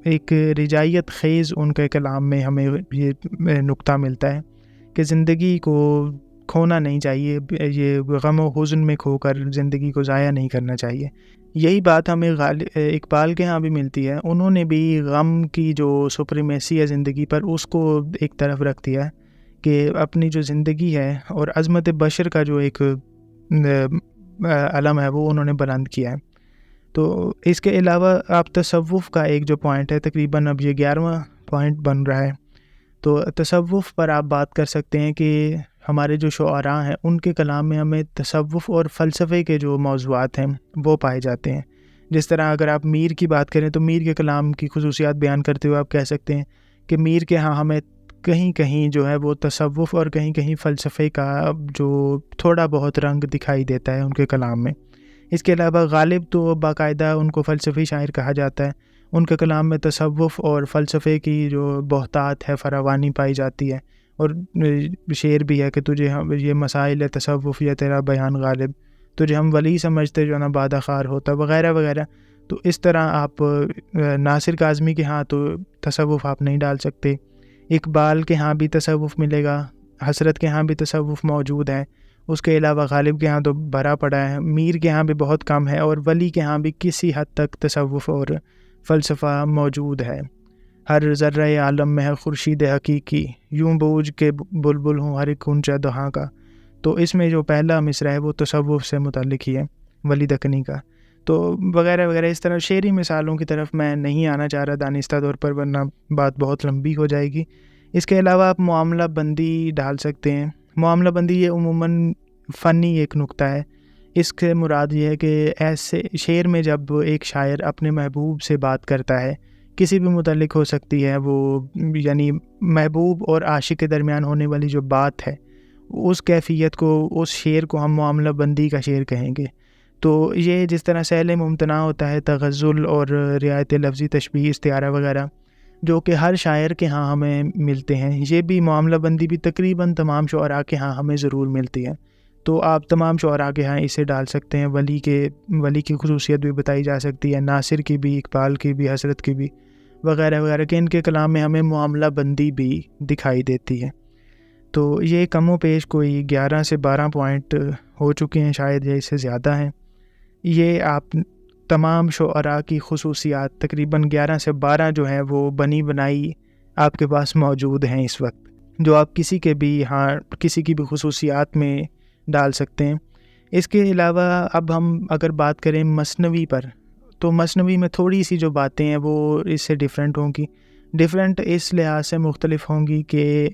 ایک رجائیت خیز ان کے کلام میں ہمیں یہ نقطہ ملتا ہے کہ زندگی کو کھونا نہیں چاہیے، یہ غم و حزن میں کھو کر زندگی کو ضائع نہیں کرنا چاہیے۔ یہی بات ہمیں اقبال کے ہاں بھی ملتی ہے، انہوں نے بھی غم کی جو سپریمیسی ہے زندگی پر اس کو ایک طرف رکھ دیا کہ اپنی جو زندگی ہے اور عظمت بشر کا جو ایک علم ہے وہ انہوں نے بلند کیا ہے۔ تو اس کے علاوہ آپ تصوف کا ایک جو پوائنٹ ہے، تقریباً اب یہ 11واں پوائنٹ بن رہا ہے، تو تصوف پر آپ بات کر سکتے ہیں کہ ہمارے جو شعراء ہیں ان کے کلام میں ہمیں تصوف اور فلسفے کے جو موضوعات ہیں وہ پائے جاتے ہیں۔ جس طرح اگر آپ میر کی بات کریں تو میر کے کلام کی خصوصیات بیان کرتے ہوئے آپ کہہ سکتے ہیں کہ میر کے ہاں ہمیں کہیں کہیں جو ہے وہ تصوف اور کہیں کہیں فلسفے کا جو تھوڑا بہت رنگ دکھائی دیتا ہے ان کے کلام میں۔ اس کے علاوہ غالب تو باقاعدہ ان کو فلسفی شاعر کہا جاتا ہے، ان کے کلام میں تصوف اور فلسفے کی جو بہتات ہے فراوانی پائی جاتی ہے، اور شعر بھی ہے کہ تجھے یہ مسائل تصوف یا تیرا بیان غالب، تجھے ہم ولی سمجھتے جو نہ بادہ خار ہوتا، وغیرہ وغیرہ۔ تو اس طرح آپ ناصر کاظمی کے ہاں تو تصوف آپ نہیں ڈال سکتے، اقبال کے ہاں بھی تصوف ملے گا، حسرت کے ہاں بھی تصوف موجود ہے، اس کے علاوہ غالب کے ہاں تو بھرا پڑا ہے، میر کے ہاں بھی بہت کم ہے، اور ولی کے ہاں بھی کسی حد تک تصوف اور فلسفہ موجود ہے۔ ہر ذرہ عالم میں ہے خورشید حقیقی، یوں بوجھ کے بلبل ہوں ہر ایک اونچا دہاں کا۔ تو اس میں جو پہلا مصرع ہے وہ تصوف سے متعلق ہی ہے، ولی دکنی کا۔ تو وغیرہ وغیرہ، اس طرح شعری مثالوں کی طرف میں نہیں آنا چاہ رہا دانستہ طور پر، ورنہ بات بہت لمبی ہو جائے گی۔ اس کے علاوہ آپ معاملہ بندی ڈال سکتے ہیں۔ معاملہ بندی یہ عموماً فنی ایک نقطہ ہے، اس کے مراد یہ ہے کہ ایسے شعر میں جب ایک شاعر اپنے محبوب سے بات کرتا ہے، کسی بھی متعلق ہو سکتی ہے وہ، یعنی محبوب اور عاشق کے درمیان ہونے والی جو بات ہے، اس کیفیت کو، اس شعر کو ہم معاملہ بندی کا شعر کہیں گے۔ تو یہ جس طرح سہل ممتنع ہوتا ہے، تغزل اور رعایت لفظی تشبیہ استعارہ وغیرہ جو کہ ہر شاعر کے ہاں ہمیں ملتے ہیں، یہ بھی معاملہ بندی بھی تقریباً تمام شعراء کے ہاں ہمیں ضرور ملتی ہے۔ تو آپ تمام شعراء کے ہاں اسے ڈال سکتے ہیں۔ ولی کی خصوصیت بھی بتائی جا سکتی ہے، ناصر کی بھی، اقبال کی بھی، حسرت کی بھی، وغیرہ وغیرہ، کہ ان کے کلام میں ہمیں معاملہ بندی بھی دکھائی دیتی ہے۔ تو یہ کم و بیش کوئی 11 سے 12 پوائنٹ ہو چکے ہیں، شاید یا اس سے زیادہ ہیں۔ یہ آپ تمام شعراء کی خصوصیات تقریباً 11 سے 12 جو ہیں وہ بنی بنائی آپ کے پاس موجود ہیں اس وقت، جو آپ کسی کے بھی ہاں کسی کی بھی خصوصیات میں ڈال سکتے ہیں۔ اس کے علاوہ اب ہم اگر بات کریں مثنوی پر، تو مثنوی میں تھوڑی سی جو باتیں ہیں وہ اس سے ڈیفرنٹ ہوں گی۔ ڈیفرنٹ اس لحاظ سے مختلف ہوں گی کہ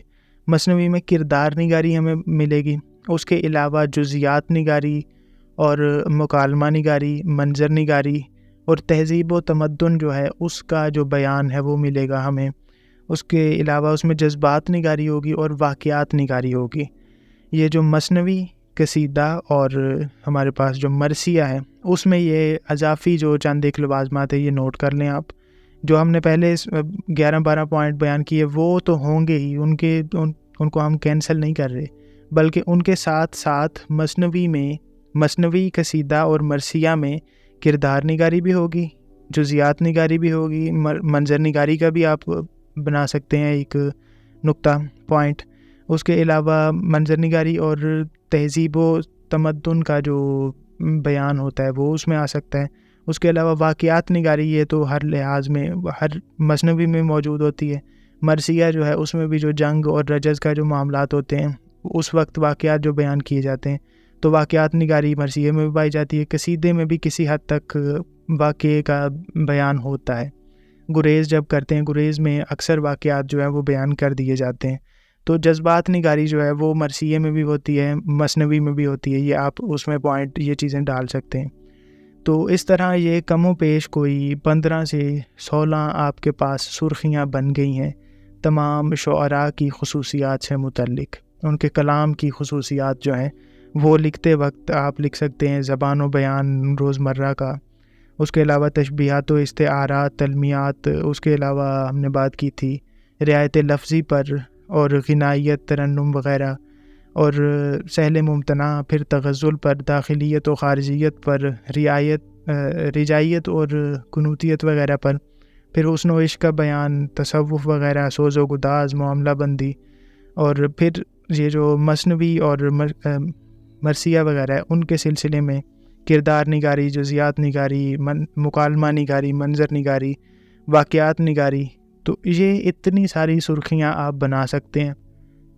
مثنوی میں کردار نگاری ہمیں ملے گی، اس کے علاوہ جزیات نگاری اور مکالمہ نگاری، منظر نگاری اور تہذیب و تمدن جو ہے اس کا جو بیان ہے وہ ملے گا ہمیں۔ اس کے علاوہ اس میں جذبات نگاری ہوگی اور واقعات نگاری ہوگی۔ یہ جو مثنوی، قصیدہ اور ہمارے پاس جو مرثیہ ہے، اس میں یہ اضافی جو چند ایک لوازمات ہیں یہ نوٹ کر لیں آپ۔ جو ہم نے پہلے 11-12 پوائنٹ بیان کیے وہ تو ہوں گے ہی، ان کو ہم کینسل نہیں کر رہے، بلکہ ان کے ساتھ ساتھ مثنوی، قصیدہ اور مرثیہ میں کردار نگاری بھی ہوگی، جزیات نگاری بھی ہوگی، منظر نگاری کا بھی آپ بنا سکتے ہیں ایک نقطہ پوائنٹ۔ اس کے علاوہ منظر نگاری اور تہذیب و تمدن کا جو بیان ہوتا ہے وہ اس میں آ سکتا ہے۔ اس کے علاوہ واقعات نگاری یہ تو ہر لحاظ میں ہر مثنوی میں موجود ہوتی ہے۔ مرثیہ جو ہے اس میں بھی جو جنگ اور رجز کا جو معاملات ہوتے ہیں اس وقت واقعات جو بیان کیے جاتے ہیں، تو واقعات نگاری مرثیہ میں بھی پائی جاتی ہے۔ قصیدے میں بھی کسی حد تک واقعے کا بیان ہوتا ہے۔ گریز جب کرتے ہیں، گریز میں اکثر واقعات جو ہیں وہ بیان کر دیے جاتے ہیں۔ تو جذبات نگاری جو ہے وہ مرثیہ میں بھی ہوتی ہے، مثنوی میں بھی ہوتی ہے، یہ آپ اس میں پوائنٹ یہ چیزیں ڈال سکتے ہیں۔ تو اس طرح یہ کم و بیش کوئی 15 سے 16 آپ کے پاس سرخیاں بن گئی ہیں تمام شعراء کی خصوصیات سے متعلق۔ ان کے کلام کی خصوصیات جو ہیں وہ لکھتے وقت آپ لکھ سکتے ہیں زبان و بیان روزمرہ کا، اس کے علاوہ تشبیہات و استعارات، تلمیات، اس کے علاوہ ہم نے بات کی تھی رعایت لفظی پر اور غنائیت، ترنم وغیرہ، اور سہل ممتنع، پھر تغزل پر، داخلیت و خارجیت پر، رجائیت اور قنوتیت وغیرہ پر، پھر حسن و عشق کا بیان، تصوف وغیرہ، سوز و گداز، معاملہ بندی، اور پھر یہ جو مثنوی اور مرثیہ وغیرہ ہے ان کے سلسلے میں کردار نگاری، جزیات نگاری، مکالمہ نگاری، منظر نگاری، واقعات نگاری۔ تو یہ اتنی ساری سرخیاں آپ بنا سکتے ہیں۔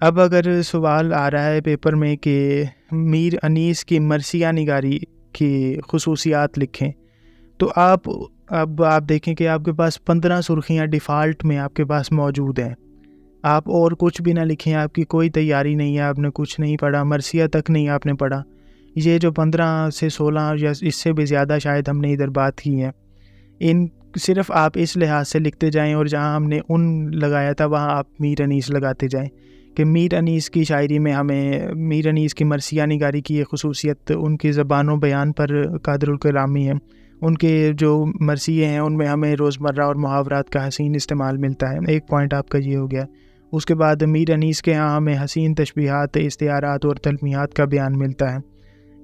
اب اگر سوال آ رہا ہے پیپر میں کہ میر انیس کی مرثیہ نگاری کی خصوصیات لکھیں، تو آپ دیکھیں کہ آپ کے پاس 15 سرخیاں ڈیفالٹ میں آپ کے پاس موجود ہیں۔ آپ اور کچھ بھی نہ لکھیں، آپ کی کوئی تیاری نہیں ہے، آپ نے کچھ نہیں پڑھا، مرثیہ تک نہیں آپ نے پڑھا، یہ جو 15 سے 16 یا اس سے بھی زیادہ شاید ہم نے ادھر بات کی ہیں، ان صرف آپ اس لحاظ سے لکھتے جائیں، اور جہاں ہم نے ان لگایا تھا وہاں آپ میر انیس لگاتے جائیں کہ میر انیس کی شاعری میں ہمیں میر انیس کی مرثیہ نگاری کی یہ خصوصیت ان کی زبان و بیان پر قادر الکلامی ہے. ان کے جو مرثیے ہیں ان میں ہمیں روزمرہ اور محاورات کا حسین استعمال ملتا ہے. ایک پوائنٹ آپ کا یہ ہو گیا. اس کے بعد میر انیس کے ہاں ہمیں حسین تشبیہات، استعارات اور تلمیحات کا بیان ملتا ہے.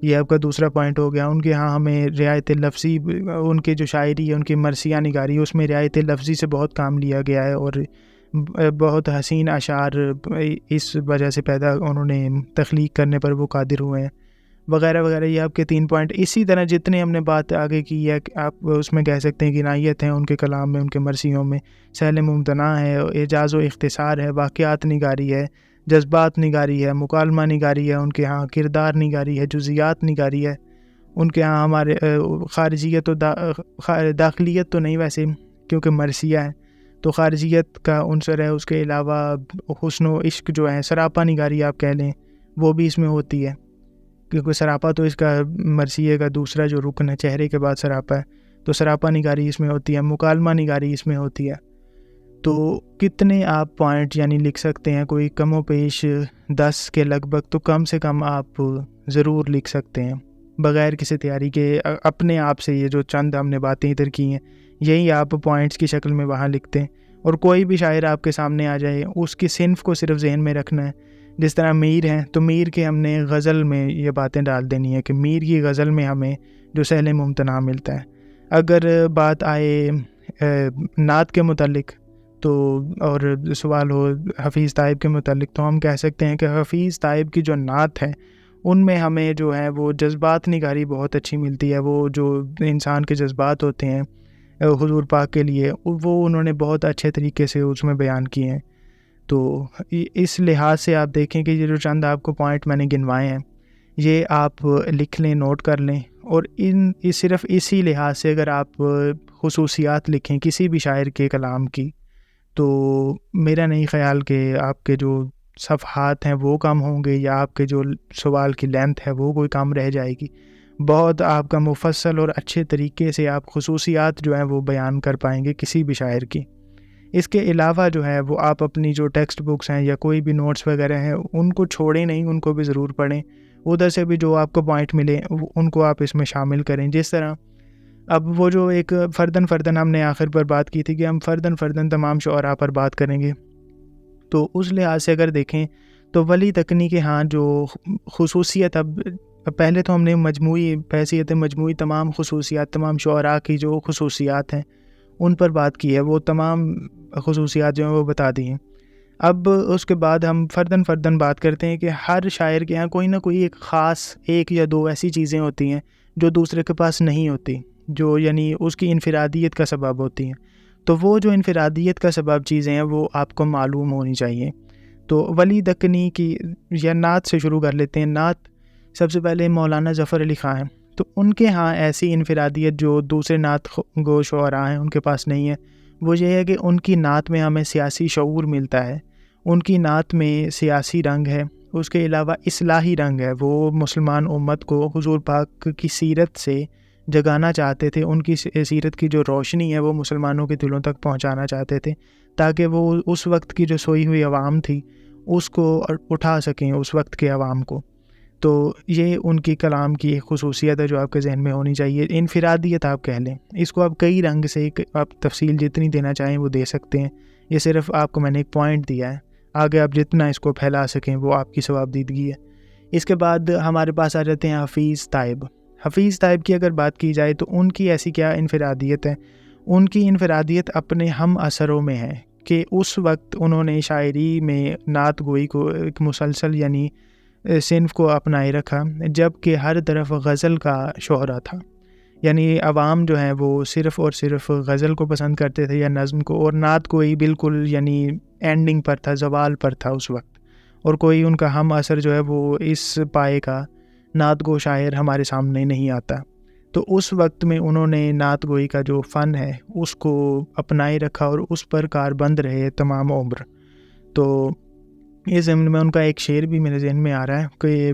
یہ آپ کا دوسرا پوائنٹ ہو گیا. ان کے ہاں ہمیں رعایت لفظی، ان کی جو شاعری ہے، ان کی مرثیہ نگاری، اس میں رعایت لفظی سے بہت کام لیا گیا ہے، اور بہت حسین اشعار اس وجہ سے پیدا انہوں نے تخلیق کرنے پر وہ قادر ہوئے ہیں، وغیرہ وغیرہ. یہ آپ کے 3 پوائنٹ. اسی طرح جتنے ہم نے بات آگے کی ہے، آپ اس میں کہہ سکتے ہیں کہ عنایت ہے ان کے کلام میں، ان کے مرثیوں میں، سہل ممتنع ہے، اعجاز و اختصار ہے، واقعات نگاری ہے، جذبات نگاری ہے، مکالمہ نگاری ہے، ان کے ہاں کردار نگاری ہے، جزیات نگاری ہے. ان کے ہاں ہمارے خارجیت و داخلیت تو نہیں ویسے کیونکہ مرثیہ ہے تو خارجیت کا عنصر ہے. اس کے علاوہ حسن و عشق جو ہے، سراپا نگاری آپ کہہ لیں، وہ بھی اس میں ہوتی ہے، کیونکہ سراپا تو اس کا مرثیے کا دوسرا جو رکن ہے، چہرے کے بعد سراپا ہے، تو سراپا نگاری اس میں ہوتی ہے، مکالمہ نگاری اس میں ہوتی ہے. تو کتنے آپ پوائنٹ یعنی لکھ سکتے ہیں؟ کوئی کم و بیش 10 کے لگ بھگ تو کم سے کم آپ ضرور لکھ سکتے ہیں بغیر کسی تیاری کے. اپنے آپ سے یہ جو چند ہم نے باتیں ادھر کی ہیں، یہی آپ پوائنٹس کی شکل میں وہاں لکھتے ہیں. اور کوئی بھی شاعر آپ کے سامنے آ جائے، اس کی صنف کو صرف ذہن میں رکھنا ہے. جس طرح میر ہیں تو میر کے ہم نے غزل میں یہ باتیں ڈال دینی ہے کہ میر کی غزل میں ہمیں جو سہل ممتنع ملتا ہے. اگر بات آئے نعت کے متعلق تو، اور سوال ہو حفیظ طیب کے متعلق، تو ہم کہہ سکتے ہیں کہ حفیظ طیب کی جو نعت ہے ان میں ہمیں جو ہے وہ جذبات نگاری بہت اچھی ملتی ہے. وہ جو انسان کے جذبات ہوتے ہیں حضور پاک کے لیے، وہ انہوں نے بہت اچھے طریقے سے اس میں بیان کیے ہیں. تو اس لحاظ سے آپ دیکھیں کہ یہ جو چند آپ کو پوائنٹ میں نے گنوائے ہیں، یہ آپ لکھ لیں، نوٹ کر لیں. اور صرف اسی لحاظ سے اگر آپ خصوصیات لکھیں کسی بھی شاعر کے کلام کی، تو میرا نہیں خیال کہ آپ کے جو صفحات ہیں وہ کم ہوں گے، یا آپ کے جو سوال کی لینتھ ہے وہ کوئی کم رہ جائے گی. بہت آپ کا مفصل اور اچھے طریقے سے آپ خصوصیات جو ہیں وہ بیان کر پائیں گے کسی بھی شاعر کی. اس کے علاوہ جو ہے وہ آپ اپنی جو ٹیکسٹ بکس ہیں یا کوئی بھی نوٹس وغیرہ ہیں ان کو چھوڑیں نہیں، ان کو بھی ضرور پڑھیں. ادھر سے بھی جو آپ کو پوائنٹ ملے ان کو آپ اس میں شامل کریں. جس طرح اب وہ جو ایک فردن ہم نے آخر پر بات کی تھی کہ ہم فردن تمام شعراء پر بات کریں گے، تو اس لحاظ سے اگر دیکھیں تو ولی دکنی کے ہاں جو خصوصیت، اب پہلے تو ہم نے مجموعی بحیثیت مجموعی تمام خصوصیات، تمام شعراء کی جو خصوصیات ہیں ان پر بات کی ہے، وہ تمام خصوصیات جو ہیں وہ بتا دی ہیں. اب اس کے بعد ہم فردن بات کرتے ہیں کہ ہر شاعر کے ہاں کوئی نہ کوئی ایک خاص 1 یا 2 ایسی چیزیں ہوتی ہیں جو دوسرے کے پاس نہیں ہوتی، جو یعنی اس کی انفرادیت کا سبب ہوتی ہیں. تو وہ جو انفرادیت کا سبب چیزیں ہیں وہ آپ کو معلوم ہونی چاہیے. تو ولی دکنی کی یا نعت سے شروع کر لیتے ہیں. نعت سب سے پہلے مولانا ظفر علی خان ہیں. تو ان کے ہاں ایسی انفرادیت جو دوسرے نعت گو شعراء ہیں ان کے پاس نہیں ہے. وہ یہ ہے کہ ان کی نعت میں ہمیں سیاسی شعور ملتا ہے، ان کی نعت میں سیاسی رنگ ہے، اس کے علاوہ اصلاحی رنگ ہے. وہ مسلمان امت کو حضور پاک کی سیرت سے جگانا چاہتے تھے، ان کی سیرت کی جو روشنی ہے وہ مسلمانوں کے دلوں تک پہنچانا چاہتے تھے، تاکہ وہ اس وقت کی جو سوئی ہوئی عوام تھی اس کو اٹھا سکیں، اس وقت کے عوام کو. تو یہ ان کی کلام کی ایک خصوصیت ہے جو آپ کے ذہن میں ہونی چاہیے. انفرادیت آپ کہہ لیں، اس کو آپ کئی رنگ سے آپ تفصیل جتنی دینا چاہیں وہ دے سکتے ہیں. یہ صرف آپ کو میں نے ایک پوائنٹ دیا ہے، آگے آپ جتنا اس کو پھیلا سکیں وہ آپ کی ثوابدیدگی ہے. اس کے بعد ہمارے پاس آ جاتے ہیں حفیظ طیب. حفیظ طیب کی اگر بات کی جائے تو ان کی ایسی کیا انفرادیت ہے؟ ان کی انفرادیت اپنے ہم اثروں میں ہے کہ اس وقت انہوں نے شاعری میں نعت گوئی کو ایک مسلسل یعنی صنف کو اپنائے رکھا، جب کہ ہر طرف غزل کا شہرہ تھا. یعنی عوام جو ہیں وہ صرف اور صرف غزل کو پسند کرتے تھے یا نظم کو، اور نعت گوئی بالکل یعنی اینڈنگ پر تھا، زوال پر تھا اس وقت. اور کوئی ان کا ہم اثر جو ہے وہ اس پائے کا نعت گو شاعر ہمارے سامنے نہیں آتا. تو اس وقت میں انہوں نے نعت گوئی کا جو فن ہے اس کو اپنائے رکھا اور اس پر کاربند رہے تمام عمر. تو اس ضمن میں ان کا ایک شعر بھی میرے ذہن میں آ رہا ہے کہ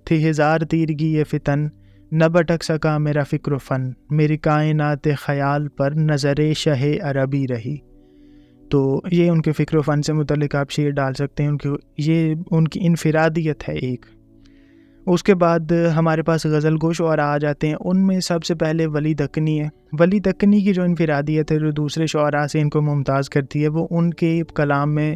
تھی ہزار تیرگی یہ فتن، نہ بھٹک سکا میرا فکر و فن، میری کائنات خیال پر نظر شہ عربی رہی۔ تو یہ ان کے فکر و فن سے متعلق آپ شعر ڈال سکتے ہیں، یہ ان کی انفرادیت ہے ایک۔ اس کے بعد ہمارے پاس غزل گو شعراء آ جاتے ہیں، ان میں سب سے پہلے ولی دکنی ہے۔ ولی دکنی کی جو انفرادیت ہے، جو دوسرے شعراء سے ان کو ممتاز کرتی ہے، وہ ان کے کلام میں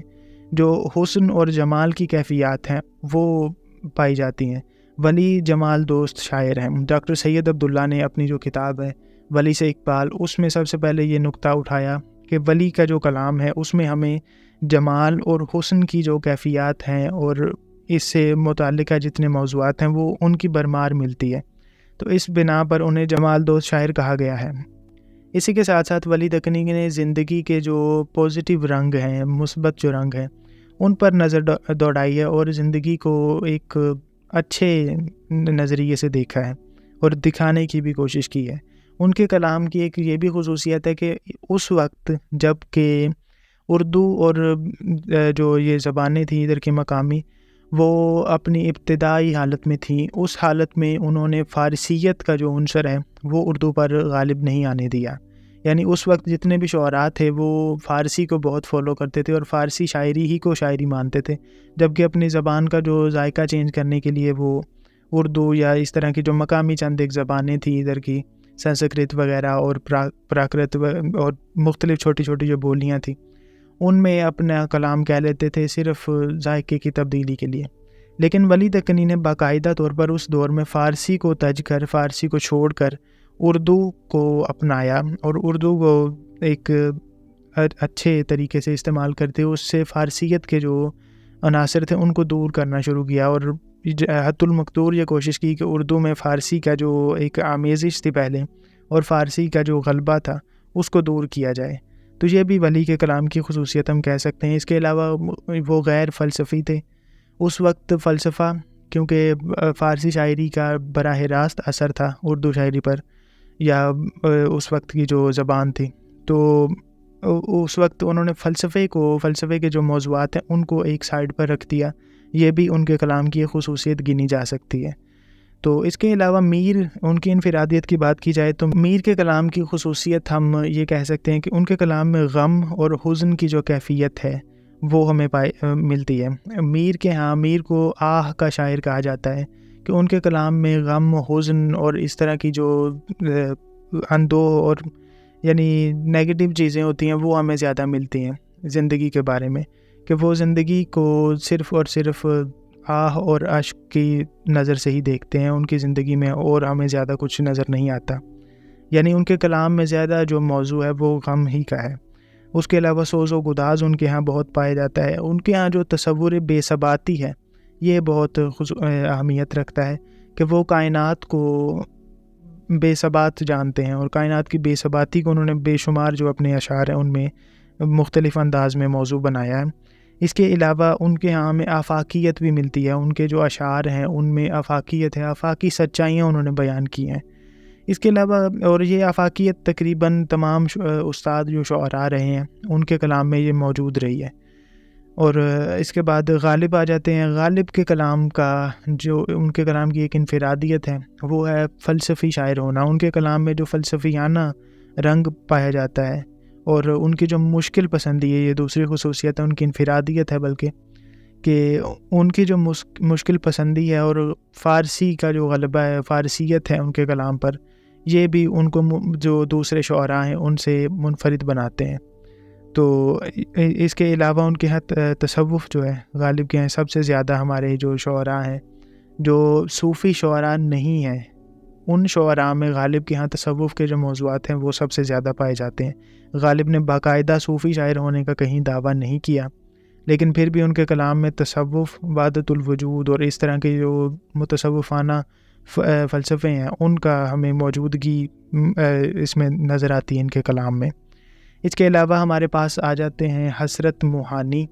جو حسن اور جمال کی کیفیات ہیں وہ پائی جاتی ہیں۔ ولی جمال دوست شاعر ہیں۔ ڈاکٹر سید عبداللہ نے اپنی جو کتاب ہے ولی سے اقبال، اس میں سب سے پہلے یہ نقطہ اٹھایا کہ ولی کا جو کلام ہے اس میں ہمیں جمال اور حسن کی جو کیفیات ہیں اور اس سے متعلقہ جتنے موضوعات ہیں وہ ان کی بھرمار ملتی ہے، تو اس بنا پر انہیں جمال دوست شاعر کہا گیا ہے۔ اسی کے ساتھ ساتھ ولی دکنی نے زندگی کے جو پازیٹیو رنگ ہیں، مثبت جو رنگ ہیں، ان پر نظر دوڑائی ہے اور زندگی کو ایک اچھے نظریے سے دیکھا ہے اور دکھانے کی بھی کوشش کی ہے۔ ان کے کلام کی ایک یہ بھی خصوصیت ہے کہ اس وقت جب کہ اردو اور جو یہ زبانیں تھیں ادھر کی مقامی، وہ اپنی ابتدائی حالت میں تھیں، اس حالت میں انہوں نے فارسیت کا جو عنصر ہے وہ اردو پر غالب نہیں آنے دیا۔ یعنی اس وقت جتنے بھی شعراء تھے وہ فارسی کو بہت فالو کرتے تھے اور فارسی شاعری ہی کو شاعری مانتے تھے، جبکہ اپنی زبان کا جو ذائقہ چینج کرنے کے لیے وہ اردو یا اس طرح کی جو مقامی چند ایک زبانیں تھیں ادھر کی، سنسکرت وغیرہ اور پراکرت اور مختلف چھوٹی چھوٹی جو بولیاں تھیں، ان میں اپنا کلام کہہ لیتے تھے صرف ذائقے کی تبدیلی کے لیے۔ لیکن ولی دکنی نے باقاعدہ طور پر اس دور میں فارسی کو تج کر، فارسی کو چھوڑ کر اردو کو اپنایا اور اردو کو ایک اچھے طریقے سے استعمال کرتے اس سے فارسیت کے جو عناصر تھے ان کو دور کرنا شروع کیا، اور حت المقدور یہ کوشش کی کہ اردو میں فارسی کا جو ایک آمیزش تھی پہلے اور فارسی کا جو غلبہ تھا اس کو دور کیا جائے۔ تو یہ بھی ولی کے کلام کی خصوصیت ہم کہہ سکتے ہیں۔ اس کے علاوہ وہ غیر فلسفی تھے۔ اس وقت فلسفہ، کیونکہ فارسی شاعری کا براہ راست اثر تھا اردو شاعری پر یا اس وقت کی جو زبان تھی، تو اس وقت انہوں نے فلسفے کے جو موضوعات ہیں ان کو ایک سائڈ پر رکھ دیا۔ یہ بھی ان کے کلام کی خصوصیت گنی جا سکتی ہے۔ تو اس کے علاوہ میر، ان کی انفرادیت کی بات کی جائے تو میر کے کلام کی خصوصیت ہم یہ کہہ سکتے ہیں کہ ان کے کلام میں غم اور حزن کی جو کیفیت ہے وہ ہمیں ملتی ہے۔ میر کو آہ کا شاعر کہا جاتا ہے کہ ان کے کلام میں غم، حزن اور اس طرح کی جو اندوہ اور یعنی نیگیٹو چیزیں ہوتی ہیں وہ ہمیں زیادہ ملتی ہیں زندگی کے بارے میں، کہ وہ زندگی کو صرف اور صرف آہ اور اشک کی نظر سے ہی دیکھتے ہیں ان کی زندگی میں، اور ہمیں زیادہ کچھ نظر نہیں آتا۔ یعنی ان کے کلام میں زیادہ جو موضوع ہے وہ غم ہی کا ہے۔ اس کے علاوہ سوز و گداز ان کے ہاں بہت پایا جاتا ہے۔ ان کے ہاں جو تصور بے ثباتی ہے یہ بہت اہمیت رکھتا ہے کہ وہ کائنات کو بے ثبات جانتے ہیں، اور کائنات کی بے ثباتی کو انہوں نے بے شمار جو اپنے اشعار ہیں ان میں مختلف انداز میں موضوع بنایا ہے۔ اس کے علاوہ ان کے ہاں میں آفاقیت بھی ملتی ہے، ان کے جو اشعار ہیں ان میں آفاقیت ہے، آفاقی سچائیاں انہوں نے بیان کی ہیں۔ اس کے علاوہ اور یہ آفاقیت تقریباً تمام استاد جو شعراء رہے ہیں ان کے کلام میں یہ موجود رہی ہے۔ اور اس کے بعد غالب آ جاتے ہیں۔ غالب کے کلام کا جو ان کے کلام کی ایک انفرادیت ہے وہ ہے فلسفی شاعر ہونا۔ ان کے کلام میں جو فلسفیانہ رنگ پایا جاتا ہے اور ان کی جو مشکل پسندی ہے، یہ دوسری خصوصیت ہے، ان کی انفرادیت ہے بلکہ، کہ ان کی جو مشکل پسندی ہے اور فارسی کا جو غلبہ ہے، فارسیت ہے ان کے کلام پر، یہ بھی ان کو جو دوسرے شعراء ہیں ان سے منفرد بناتے ہیں۔ تو اس کے علاوہ ان کے ہاں تصوف جو ہے غالب کے ہیں سب سے زیادہ، ہمارے جو شعراء ہیں جو صوفی شعراء نہیں ہیں ان شعراء میں غالب کے ہاں تصوف کے جو موضوعات ہیں وہ سب سے زیادہ پائے جاتے ہیں۔ غالب نے باقاعدہ صوفی شاعر ہونے کا کہیں دعویٰ نہیں کیا، لیکن پھر بھی ان کے کلام میں تصوف، وحدت الوجود اور اس طرح کے جو متصوفانہ فلسفے ہیں ان کا ہمیں موجودگی اس میں نظر آتی ہے ان کے کلام میں۔ اس کے علاوہ ہمارے پاس آ جاتے ہیں حضرت موہانی۔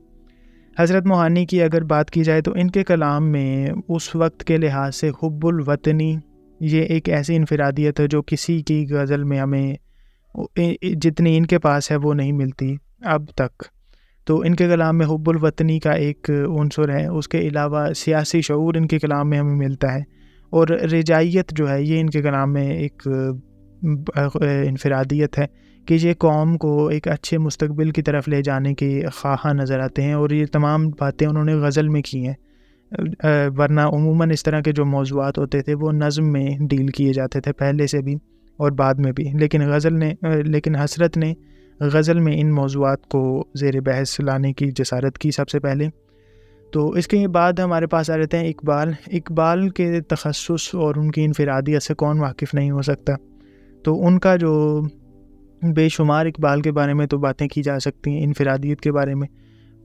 حضرت موہانی کی اگر بات کی جائے تو ان کے کلام میں اس وقت کے لحاظ سے حب الوطنی یہ ایک ایسی انفرادیت ہے جو کسی کی غزل میں ہمیں جتنی ان کے پاس ہے وہ نہیں ملتی اب تک۔ تو ان کے کلام میں حب الوطنی کا ایک عنصر ہے. اس کے علاوہ سیاسی شعور ان کے کلام میں ہمیں ملتا ہے, اور رجائیت جو ہے یہ ان کے کلام میں ایک انفرادیت ہے کہ یہ قوم کو ایک اچھے مستقبل کی طرف لے جانے کے خواہاں نظر آتے ہیں, اور یہ تمام باتیں انہوں نے غزل میں کی ہیں. ورنہ عموماً اس طرح کے جو موضوعات ہوتے تھے وہ نظم میں ڈیل کیے جاتے تھے پہلے سے بھی اور بعد میں بھی, لیکن حسرت نے غزل میں ان موضوعات کو زیر بحث لانے کی جسارت کی سب سے پہلے. تو اس کے بعد ہمارے پاس آ رہتے ہیں اقبال کے تخصص اور ان کی انفرادیت سے کون واقف نہیں ہو سکتا. تو ان کا جو بے شمار اقبال کے بارے میں تو باتیں کی جا سکتی ہیں. انفرادیت کے بارے میں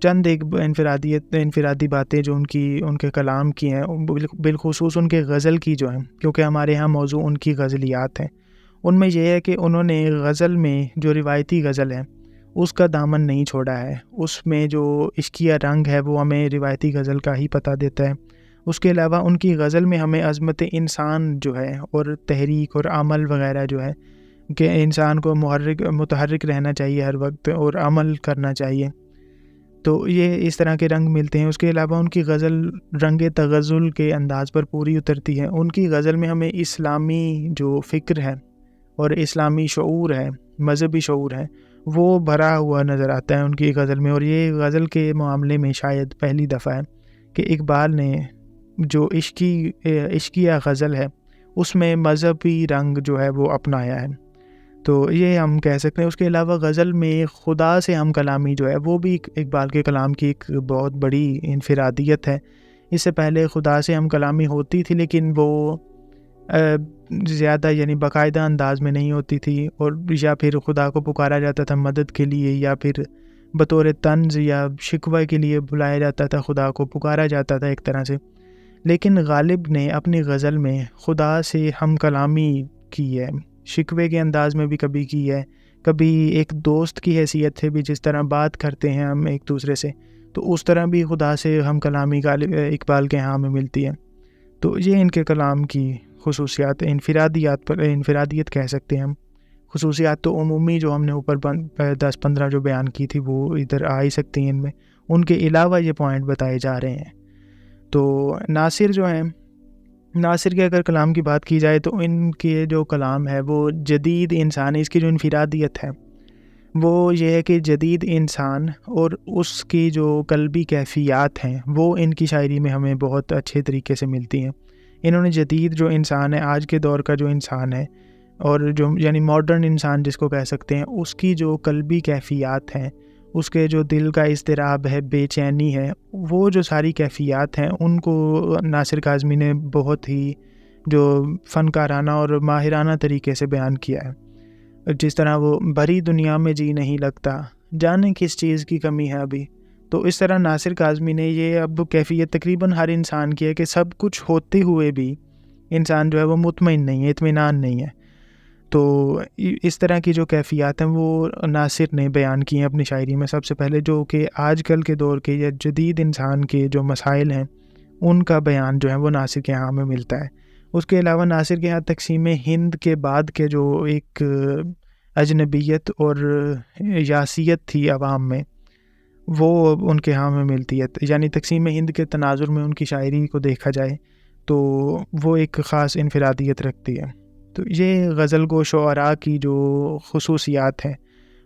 چند ایک انفرادی باتیں جو ان کے کلام کی ہیں, بالخصوص ان کے غزل کی جو ہیں, کیونکہ ہمارے ہاں موضوع ان کی غزلیات ہیں. ان میں یہ ہے کہ انہوں نے غزل میں جو روایتی غزل ہے اس کا دامن نہیں چھوڑا ہے. اس میں جو عشقیہ رنگ ہے وہ ہمیں روایتی غزل کا ہی پتہ دیتا ہے. اس کے علاوہ ان کی غزل میں ہمیں عظمت انسان جو ہے اور تحریک اور عمل وغیرہ جو ہے کہ انسان کو متحرک رہنا چاہیے ہر وقت اور عمل کرنا چاہیے. تو یہ اس طرح کے رنگ ملتے ہیں. اس کے علاوہ ان کی غزل رنگ تغزل کے انداز پر پوری اترتی ہے. ان کی غزل میں ہمیں اسلامی جو فکر ہے اور اسلامی شعور ہے, مذہبی شعور ہے, وہ بھرا ہوا نظر آتا ہے ان کی غزل میں. اور یہ غزل کے معاملے میں شاید پہلی دفعہ ہے کہ اقبال نے جو عشقیہ غزل ہے اس میں مذہبی رنگ جو ہے وہ اپنایا ہے. تو یہ ہم کہہ سکتے ہیں. اس کے علاوہ غزل میں خدا سے ہم کلامی جو ہے وہ بھی اقبال کے کلام کی ایک بہت بڑی انفرادیت ہے. اس سے پہلے خدا سے ہم کلامی ہوتی تھی لیکن وہ زیادہ یعنی باقاعدہ انداز میں نہیں ہوتی تھی, اور یا پھر خدا کو پکارا جاتا تھا مدد کے لیے, یا پھر بطور طنز یا شکوہ کے لیے بلایا جاتا تھا, خدا کو پکارا جاتا تھا ایک طرح سے. لیکن غالب نے اپنی غزل میں خدا سے ہم کلامی کی ہے, شکوے کے انداز میں بھی کبھی کی ہے, کبھی ایک دوست کی حیثیت سے بھی, جس طرح بات کرتے ہیں ہم ایک دوسرے سے, تو اس طرح بھی خدا سے ہم کلامی اقبال کے ہاں میں ملتی ہے. تو یہ ان کے کلام کی خصوصیات, انفرادیت کہہ سکتے ہیں ہم. خصوصیات تو عمومی جو ہم نے اوپر 10-15 جو بیان کی تھی وہ ادھر آ ہی سکتی ہیں ان میں. ان کے علاوہ یہ پوائنٹ بتائے جا رہے ہیں. تو ناصر جو ہیں, ناصر کے اگر کلام کی بات کی جائے تو ان کے جو کلام ہے وہ جدید انسان, اس کی جو انفرادیت ہے وہ یہ ہے کہ جدید انسان اور اس کی جو قلبی کیفیات ہیں وہ ان کی شاعری میں ہمیں بہت اچھے طریقے سے ملتی ہیں. انہوں نے جدید جو انسان ہے, آج کے دور کا جو انسان ہے, اور جو یعنی ماڈرن انسان جس کو کہہ سکتے ہیں, اس کی جو قلبی کیفیات ہیں, اس کے جو دل کا اضطراب ہے, بے چینی ہے, وہ جو ساری کیفیات ہیں ان کو ناصر کاظمی نے بہت ہی جو فنکارانہ اور ماہرانہ طریقے سے بیان کیا ہے. جس طرح وہ بھری دنیا میں جی نہیں لگتا, جانے کس چیز کی کمی ہے ابھی, تو اس طرح ناصر کاظمی نے یہ اب کیفیت تقریباً ہر انسان کی ہے کہ سب کچھ ہوتے ہوئے بھی انسان جو ہے وہ مطمئن نہیں ہے, اطمینان نہیں ہے. تو اس طرح کی جو کیفیات ہیں وہ ناصر نے بیان کی ہیں اپنی شاعری میں سب سے پہلے, جو کہ آج کل کے دور کے یا جدید انسان کے جو مسائل ہیں ان کا بیان جو ہے وہ ناصر کے ہاں میں ملتا ہے. اس کے علاوہ ناصر کے ہاں تقسیم ہند کے بعد کے جو ایک اجنبیت اور یاسیت تھی عوام میں, وہ ان کے ہاں میں ملتی ہے. یعنی تقسیم ہند کے تناظر میں ان کی شاعری کو دیکھا جائے تو وہ ایک خاص انفرادیت رکھتی ہے. تو یہ غزل گو شعراء کی جو خصوصیات ہیں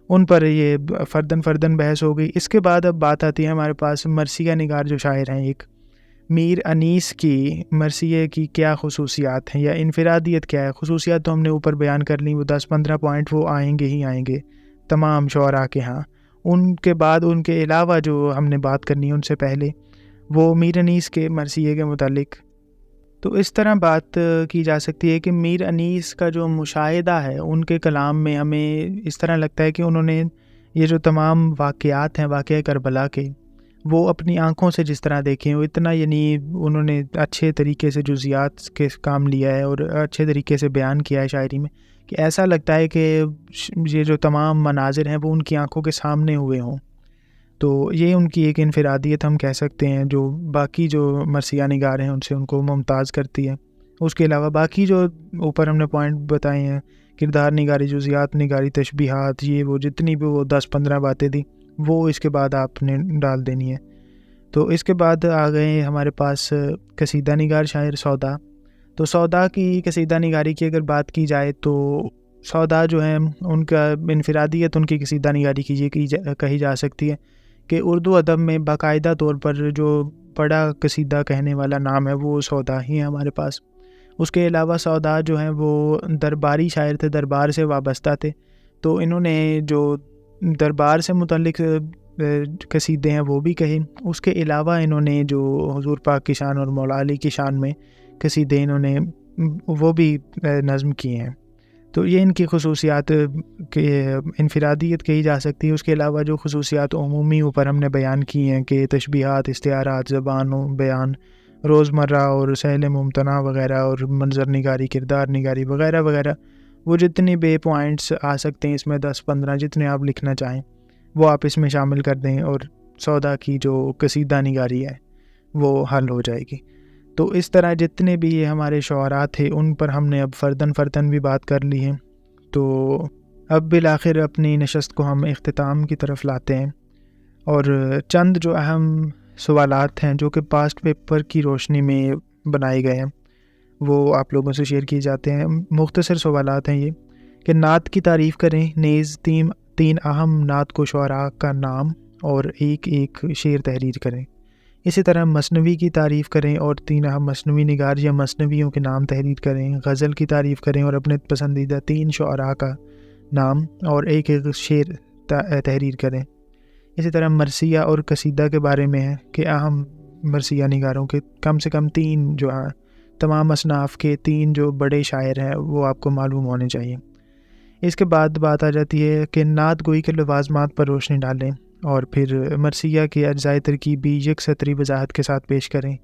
ان پر یہ فردن بحث ہو گئی. اس کے بعد اب بات آتی ہے ہمارے پاس مرثیہ نگار جو شاعر ہیں, ایک میر انیس کی مرثیے کی کیا خصوصیات ہیں یا انفرادیت کیا ہے. خصوصیات تو ہم نے اوپر بیان کر لیں, وہ 10-15 پوائنٹ وہ آئیں گے ہی آئیں گے تمام شعراء کے ہاں. ان کے بعد ان کے علاوہ جو ہم نے بات کرنی ہے ان سے پہلے وہ میر انیس کے مرثیے کے متعلق. تو اس طرح بات کی جا سکتی ہے کہ میر انیس کا جو مشاہدہ ہے ان کے کلام میں ہمیں اس طرح لگتا ہے کہ انہوں نے یہ جو تمام واقعات ہیں, واقعہ کربلا کے, وہ اپنی آنکھوں سے جس طرح دیکھیں, وہ اتنا یعنی انہوں نے اچھے طریقے سے جزیات کے کام لیا ہے اور اچھے طریقے سے بیان کیا ہے شاعری میں کہ ایسا لگتا ہے کہ یہ جو تمام مناظر ہیں وہ ان کی آنکھوں کے سامنے ہوئے ہوں. تو یہ ان کی ایک انفرادیت ہم کہہ سکتے ہیں جو باقی جو مرثیہ نگار ہیں ان سے ان کو ممتاز کرتی ہے. اس کے علاوہ باقی جو اوپر ہم نے پوائنٹ بتائے ہیں, کردار نگاری, جزیات نگاری, تشبیہات, یہ وہ جتنی بھی وہ 10-15 باتیں تھیں, وہ اس کے بعد آپ نے ڈال دینی ہے۔ تو اس کے بعد آ گئے ہمارے پاس قصیدہ نگار شاعر سودا۔ تو سودا کی قصیدہ نگاری کی اگر بات کی جائے تو سودا جو ہیں ان کا انفرادیت ان کی قصیدہ نگاری کی یہ کہی جا سکتی ہے کہ اردو ادب میں باقاعدہ طور پر جو بڑا قصیدہ کہنے والا نام ہے وہ سودا ہی ہے ہمارے پاس۔ اس کے علاوہ سودا جو ہیں وہ درباری شاعر تھے، دربار سے وابستہ تھے، تو انہوں نے جو دربار سے متعلق قصیدے ہیں وہ بھی کہے۔ اس کے علاوہ انہوں نے جو حضور پاک کی شان اور مولا علی کی شان میں قصیدے انہوں نے وہ بھی نظم کیے ہیں۔ تو یہ ان کی خصوصیات کے انفرادیت کہی جا سکتی ہے۔ اس کے علاوہ جو خصوصیات عمومی اوپر ہم نے بیان کی ہیں کہ تشبیہات، استعارات، زبان و بیان، روزمرہ اور سہل ممتنع وغیرہ، اور منظر نگاری، کردار نگاری وغیرہ وغیرہ، وہ جتنے بھی پوائنٹس آ سکتے ہیں اس میں 10-15 جتنے آپ لکھنا چاہیں وہ آپ اس میں شامل کر دیں، اور سودا کی جو قصیدہ نگاری ہے وہ حل ہو جائے گی۔ تو اس طرح جتنے بھی یہ ہمارے شعراء تھے ان پر ہم نے اب فرداً بھی بات کر لی ہے۔ تو اب بالآخر اپنی نشست کو ہم اختتام کی طرف لاتے ہیں، اور چند جو اہم سوالات ہیں جو کہ پاسٹ پیپر کی روشنی میں بنائے گئے ہیں وہ آپ لوگوں سے شیئر کیے جاتے ہیں۔ مختصر سوالات ہیں یہ کہ نعت کی تعریف کریں، نیز تین اہم نعت کو شعراء کا نام اور ایک شعر تحریر کریں۔ اسی طرح مثنوی کی تعریف کریں اور 3 اہم مثنوی نگار یا مثنویوں کے نام تحریر کریں۔ غزل کی تعریف کریں اور اپنے پسندیدہ 3 شعراء کا نام اور ایک شعر تحریر کریں۔ اسی طرح مرثیہ اور قصیدہ کے بارے میں ہے کہ اہم مرثیہ نگاروں کے کم سے کم 3 جو ہیں، تمام اصناف کے 3 جو بڑے شاعر ہیں وہ آپ کو معلوم ہونے چاہیے۔ اس کے بعد بات آ جاتی ہے کہ نعت گوئی کے لوازمات پر روشنی ڈالیں، اور پھر مرثیہ کے اجزائے ترکیبی یک سطری وضاحت کے ساتھ پیش کریں۔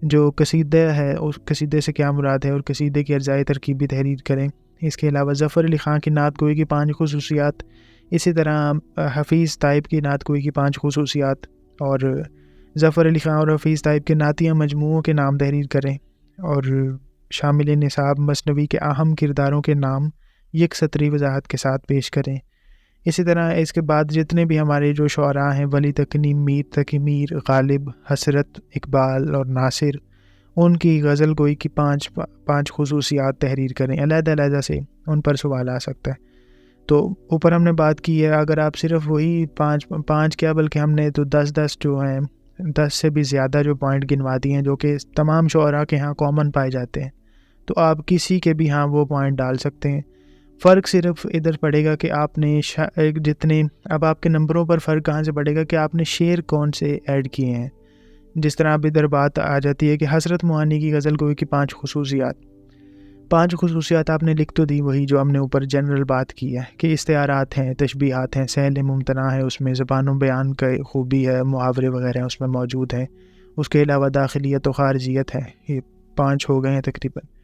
جو قصیدہ ہے اس قصیدے سے کیا مراد ہے، اور قصیدے کی اجزائے ترکیبی تحریر کریں۔ اس کے علاوہ ظفر علی خان کی نعت گوئی کی 5 خصوصیات، اسی طرح حفیظ طیب کی نعت گوئی کی 5 خصوصیات، اور ظفر علی خان اور حفیظ طیب کے نعتیہ مجموعوں کے نام تحریر کریں، اور شامل نصاب مثنوی کے اہم کرداروں کے نام یک سطری وضاحت کے ساتھ پیش کریں۔ اسی طرح اس کے بعد جتنے بھی ہمارے جو شعراء ہیں، ولی تقی، میر تقی، میر غالب، حسرت، اقبال اور ناصر، ان کی غزل گوئی کی 5 خصوصیات تحریر کریں۔ علیحدہ سے ان پر سوال آ سکتا ہے۔ تو اوپر ہم نے بات کی ہے، اگر آپ صرف وہی 5 کیا بلکہ ہم نے تو 10 جو ہیں، 10 سے بھی زیادہ جو پوائنٹ گنوا دیے ہیں جو کہ تمام شعراء کے ہاں کامن پائے جاتے ہیں، تو آپ کسی کے بھی ہاں وہ پوائنٹ ڈال سکتے ہیں۔ فرق صرف ادھر پڑے گا کہ آپ نے جتنے، اب آپ کے نمبروں پر فرق کہاں سے پڑے گا کہ آپ نے شعر کون سے ایڈ کیے ہیں۔ جس طرح اب ادھر بات آ جاتی ہے کہ حسرت موہانی کی غزل گوئی کی 5 خصوصیات آپ نے لکھ تو دی، وہی جو ہم نے اوپر جنرل بات کی ہے کہ استعارات ہیں، تشبیہات ہیں، سہل ممتنع ہے، اس میں زبان و بیان کا خوبی ہے، محاورے وغیرہ اس میں موجود ہیں۔ اس کے علاوہ داخلیت و خارجیت ہے، یہ 5 ہو گئے ہیں تقریباً۔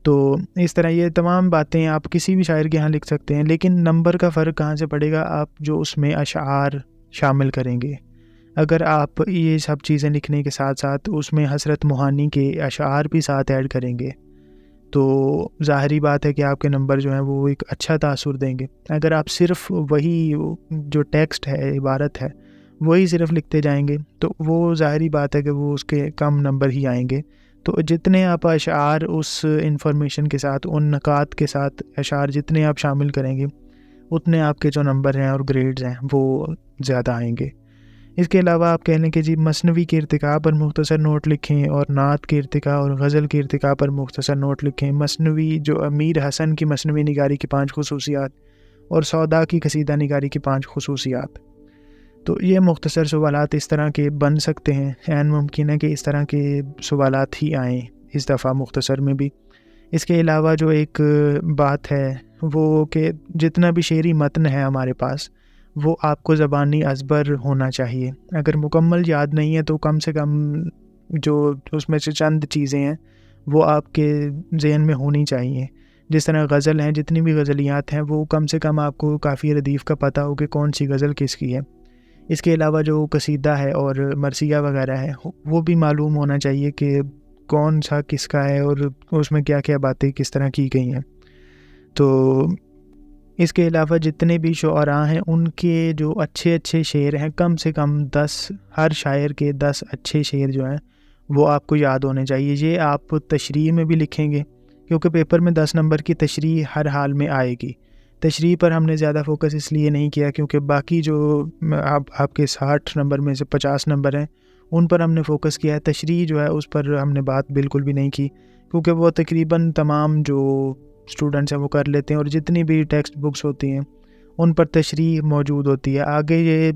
تو اس طرح یہ تمام باتیں آپ کسی بھی شاعر کے ہاں لکھ سکتے ہیں، لیکن نمبر کا فرق کہاں سے پڑے گا؟ آپ جو اس میں اشعار شامل کریں گے۔ اگر آپ یہ سب چیزیں لکھنے کے ساتھ ساتھ اس میں حسرت موہانی کے اشعار بھی ساتھ ایڈ کریں گے تو ظاہری بات ہے کہ آپ کے نمبر جو ہیں وہ ایک اچھا تاثر دیں گے۔ اگر آپ صرف وہی جو ٹیکسٹ ہے، عبارت ہے، وہی صرف لکھتے جائیں گے تو وہ ظاہری بات ہے کہ وہ اس کے کم نمبر ہی آئیں گے۔ تو جتنے آپ اشعار اس انفارمیشن کے ساتھ، ان نکات کے ساتھ اشعار جتنے آپ شامل کریں گے، اتنے آپ کے جو نمبر ہیں اور گریڈز ہیں وہ زیادہ آئیں گے۔ اس کے علاوہ آپ کہہ لیں کہ جی مثنوی کے ارتقاء پر مختصر نوٹ لکھیں، اور نعت کے ارتقاء اور غزل کے ارتقاء پر مختصر نوٹ لکھیں۔ مثنوی جو امیر حسن کی مثنوی نگاری کی 5 خصوصیات، اور سودا کی قصیدہ نگاری کی 5 خصوصیات۔ تو یہ مختصر سوالات اس طرح کے بن سکتے ہیں، عین ممکن ہے کہ اس طرح کے سوالات ہی آئیں اس دفعہ مختصر میں بھی۔ اس کے علاوہ جو ایک بات ہے وہ کہ جتنا بھی شعری متن ہے ہمارے پاس وہ آپ کو زبانی ازبر ہونا چاہیے۔ اگر مکمل یاد نہیں ہے تو کم سے کم جو اس میں سے چند چیزیں ہیں وہ آپ کے ذہن میں ہونی چاہیے۔ جس طرح غزل ہیں، جتنی بھی غزلیات ہیں وہ کم سے کم آپ کو کافی ردیف کا پتہ ہو کہ کون سی غزل کس کی ہے۔ اس کے علاوہ جو قصیدہ ہے اور مرثیہ وغیرہ ہے وہ بھی معلوم ہونا چاہیے کہ کون سا کس کا ہے اور اس میں کیا کیا باتیں کس طرح کی گئی ہیں۔ تو اس کے علاوہ جتنے بھی شعراء ہیں ان کے جو اچھے اچھے شعر ہیں، کم سے کم 10، ہر شاعر کے 10 اچھے شعر جو ہیں وہ آپ کو یاد ہونے چاہیے۔ یہ آپ تشریح میں بھی لکھیں گے، کیونکہ پیپر میں 10 نمبر کی تشریح ہر حال میں آئے گی۔ تشریح پر ہم نے زیادہ فوکس اس لیے نہیں کیا کیونکہ باقی جو آپ کے 60 نمبر میں سے 50 نمبر ہیں ان پر ہم نے فوکس کیا ہے۔ تشریح جو ہے اس پر ہم نے بات بالکل بھی نہیں کی، کیونکہ وہ تقریباً تمام جو اسٹوڈنٹس ہیں وہ کر لیتے ہیں، اور جتنی بھی ٹیکسٹ بکس ہوتی ہیں ان پر تشریح موجود ہوتی ہے۔ آگے یہ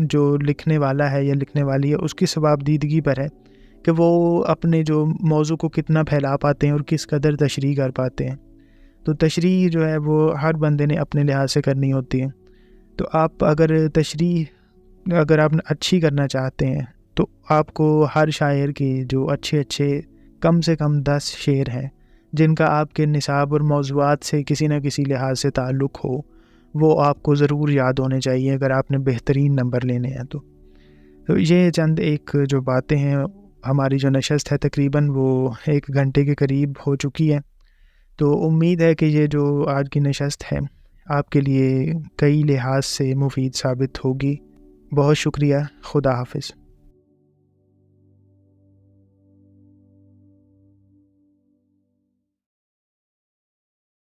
جو لکھنے والا ہے یا لکھنے والی ہے اس کی ثوابدیدگی پر ہے کہ وہ اپنے جو موضوع کو کتنا پھیلا پاتے ہیں اور کس قدر تشریح کر پاتے ہیں۔ تو تشریح جو ہے وہ ہر بندے نے اپنے لحاظ سے کرنی ہوتی ہے۔ تو آپ اگر تشریح اگر آپ اچھی کرنا چاہتے ہیں تو آپ کو ہر شاعر کے جو اچھے اچھے کم سے کم 10 شعر ہیں جن کا آپ کے نصاب اور موضوعات سے کسی نہ کسی لحاظ سے تعلق ہو، وہ آپ کو ضرور یاد ہونے چاہیے اگر آپ نے بہترین نمبر لینے ہیں تو یہ چند ایک جو باتیں ہیں۔ ہماری جو نشست ہے تقریباً وہ 1 گھنٹے کے قریب ہو چکی ہے، تو امید ہے کہ یہ جو آج کی نشست ہے آپ کے لیے کئی لحاظ سے مفید ثابت ہوگی۔ بہت شکریہ، خدا حافظ۔